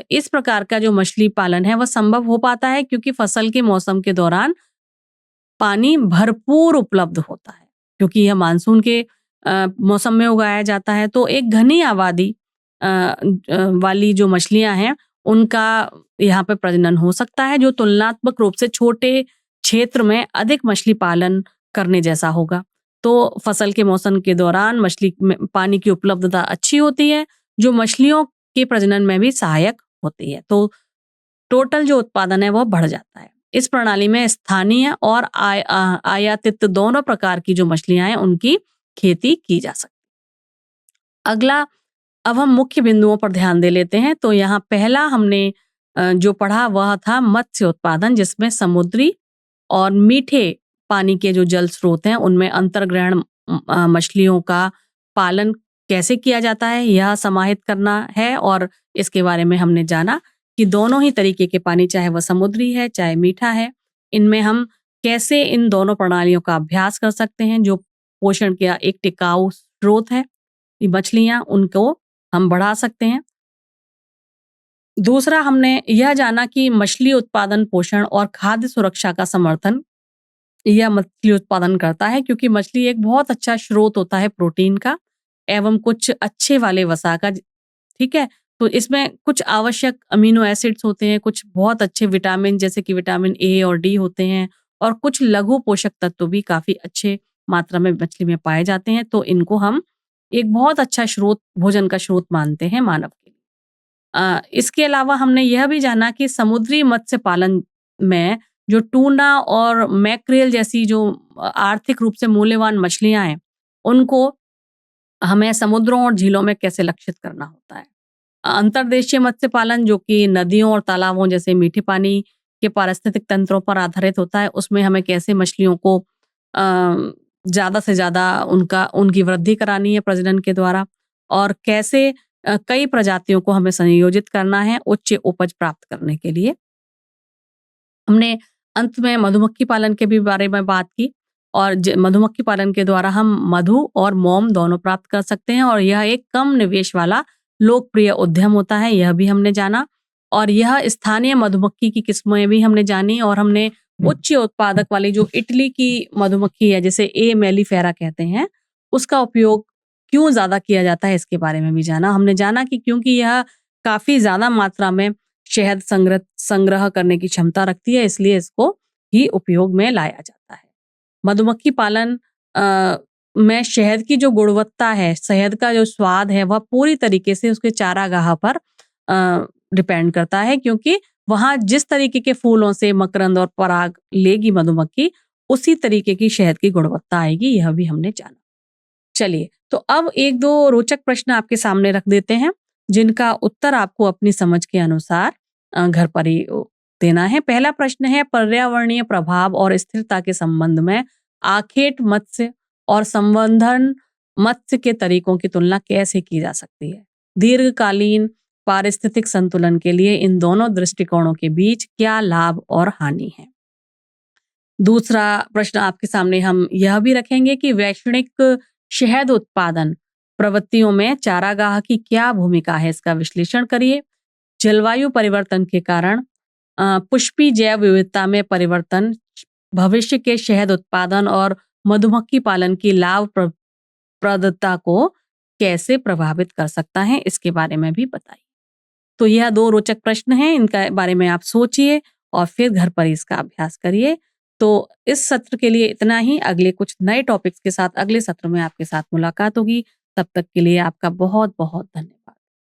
Speaker 1: इस प्रकार का जो मछली पालन है वह संभव हो पाता है क्योंकि फसल के मौसम के दौरान पानी भरपूर उपलब्ध होता है, क्योंकि यह मानसून के मौसम में उगाया जाता है। तो एक घनी आबादी वाली जो मछलियां हैं उनका यहाँ पे प्रजनन हो सकता है, जो तुलनात्मक रूप से छोटे क्षेत्र में अधिक मछली पालन करने जैसा होगा। तो फसल के मौसम के दौरान मछली में पानी की उपलब्धता अच्छी होती है, जो मछलियों के प्रजनन में भी सहायक होती है। तो टोटल जो उत्पादन है वह बढ़ जाता है। इस प्रणाली में स्थानीय और आयातित दोनों प्रकार की जो मछलियां हैं उनकी खेती की जा सकती है। अगला, अब हम मुख्य बिंदुओं पर ध्यान दे लेते हैं। तो यहाँ पहला हमने जो पढ़ा वह था मत्स्य उत्पादन, जिसमें समुद्री और मीठे पानी के जो जल स्रोत हैं उनमें अंतर्ग्रहण मछलियों का पालन कैसे किया जाता है यह समाहित करना है। और इसके बारे में हमने जाना कि दोनों ही तरीके के पानी, चाहे वह समुद्री है चाहे मीठा है, इनमें हम कैसे इन दोनों प्रणालियों का अभ्यास कर सकते हैं। जो पोषण का एक टिकाऊ स्रोत है ये मछलियां, उनको हम बढ़ा सकते हैं। दूसरा, हमने यह जाना कि मछली उत्पादन पोषण और खाद्य सुरक्षा का समर्थन यह मछली उत्पादन करता है, क्योंकि मछली एक बहुत अच्छा स्रोत होता है प्रोटीन का एवं कुछ अच्छे वाले वसा का। ठीक है, तो इसमें कुछ आवश्यक अमीनो एसिड्स होते हैं, कुछ बहुत अच्छे विटामिन जैसे कि विटामिन ए और डी होते हैं और कुछ लघु पोषक तत्व भी काफी अच्छे मात्रा में मछली में पाए जाते हैं। तो इनको हम एक बहुत अच्छा स्रोत, भोजन का स्रोत मानते हैं मानव के लिए। इसके अलावा हमने यह भी जाना कि समुद्री मत्स्य पालन में जो टूना और मैक्रेल जैसी जो आर्थिक रूप से मूल्यवान मछलियां हैं उनको हमें समुद्रों और झीलों में कैसे लक्षित करना होता है। अंतर्देशीय मत्स्य पालन जो कि नदियों और तालाबों जैसे मीठे पानी के पारिस्थितिक तंत्रों पर आधारित होता है, उसमें हमें कैसे मछलियों को ज़्यादा से ज़्यादा उनकी वृद्धि करानी है प्रजनन के द्वारा, और कैसे कई प्रजातियों को हमें संयोजित करना है उच्च उपज प्राप्त करने के लिए। हमने अंत में मधुमक्खी पालन के भी बारे में बात की, और मधुमक्खी पालन के द्वारा हम मधु और मोम दोनों प्राप्त कर सकते हैं, और यह एक कम निवेश वाला लोकप्रिय उद्यम होता है, यह भी हमने जाना। और यह स्थानीय मधुमक्खी की किस्में भी हमने जानी, और हमने उच्च उत्पादक वाली जो इटली की मधुमक्खी है, जिसे ए मेलिफेरा कहते हैं, उसका उपयोग क्यों ज्यादा किया जाता है इसके बारे में भी जाना। हमने जाना कि क्योंकि यह काफी ज्यादा मात्रा में शहद संग्रह करने की क्षमता रखती है, इसलिए इसको ही उपयोग में लाया जाता है। मधुमक्खी पालन में शहद की जो गुणवत्ता है, शहद का जो स्वाद है, वह पूरी तरीके से उसके चारागाह पर डिपेंड करता है, क्योंकि वहां जिस तरीके के फूलों से मकरंद और पराग लेगी मधुमक्खी, उसी तरीके की शहद की गुणवत्ता आएगी, यह भी हमने जाना। चलिए, तो अब एक दो रोचक प्रश्न आपके सामने रख देते हैं, जिनका उत्तर आपको अपनी समझ के अनुसार घर पर ही देना है। पहला प्रश्न है, पर्यावरणीय प्रभाव और स्थिरता के संबंध में आखेट मत्स्य और संवर्धन मत्स्य के तरीकों की तुलना कैसे की जा सकती है? दीर्घकालीन पारिस्थितिक संतुलन के लिए इन दोनों दृष्टिकोणों के बीच क्या लाभ और हानि है? दूसरा प्रश्न आपके सामने हम यह भी रखेंगे कि वैश्विक शहद उत्पादन प्रवृत्तियों में चारागाह की क्या भूमिका है, इसका विश्लेषण करिए। जलवायु परिवर्तन के कारण पुष्पी जैव विविधता में परिवर्तन भविष्य के शहद उत्पादन और मधुमक्खी पालन की लाभप्रदता को कैसे प्रभावित कर सकता है, इसके बारे में भी बताइए। तो यह दो रोचक प्रश्न हैं, इनके बारे में आप सोचिए और फिर घर पर इसका अभ्यास करिए। तो इस सत्र के लिए इतना ही। अगले कुछ नए टॉपिक्स के साथ अगले सत्र में आपके साथ मुलाकात होगी। तब तक के लिए आपका बहुत बहुत धन्यवाद।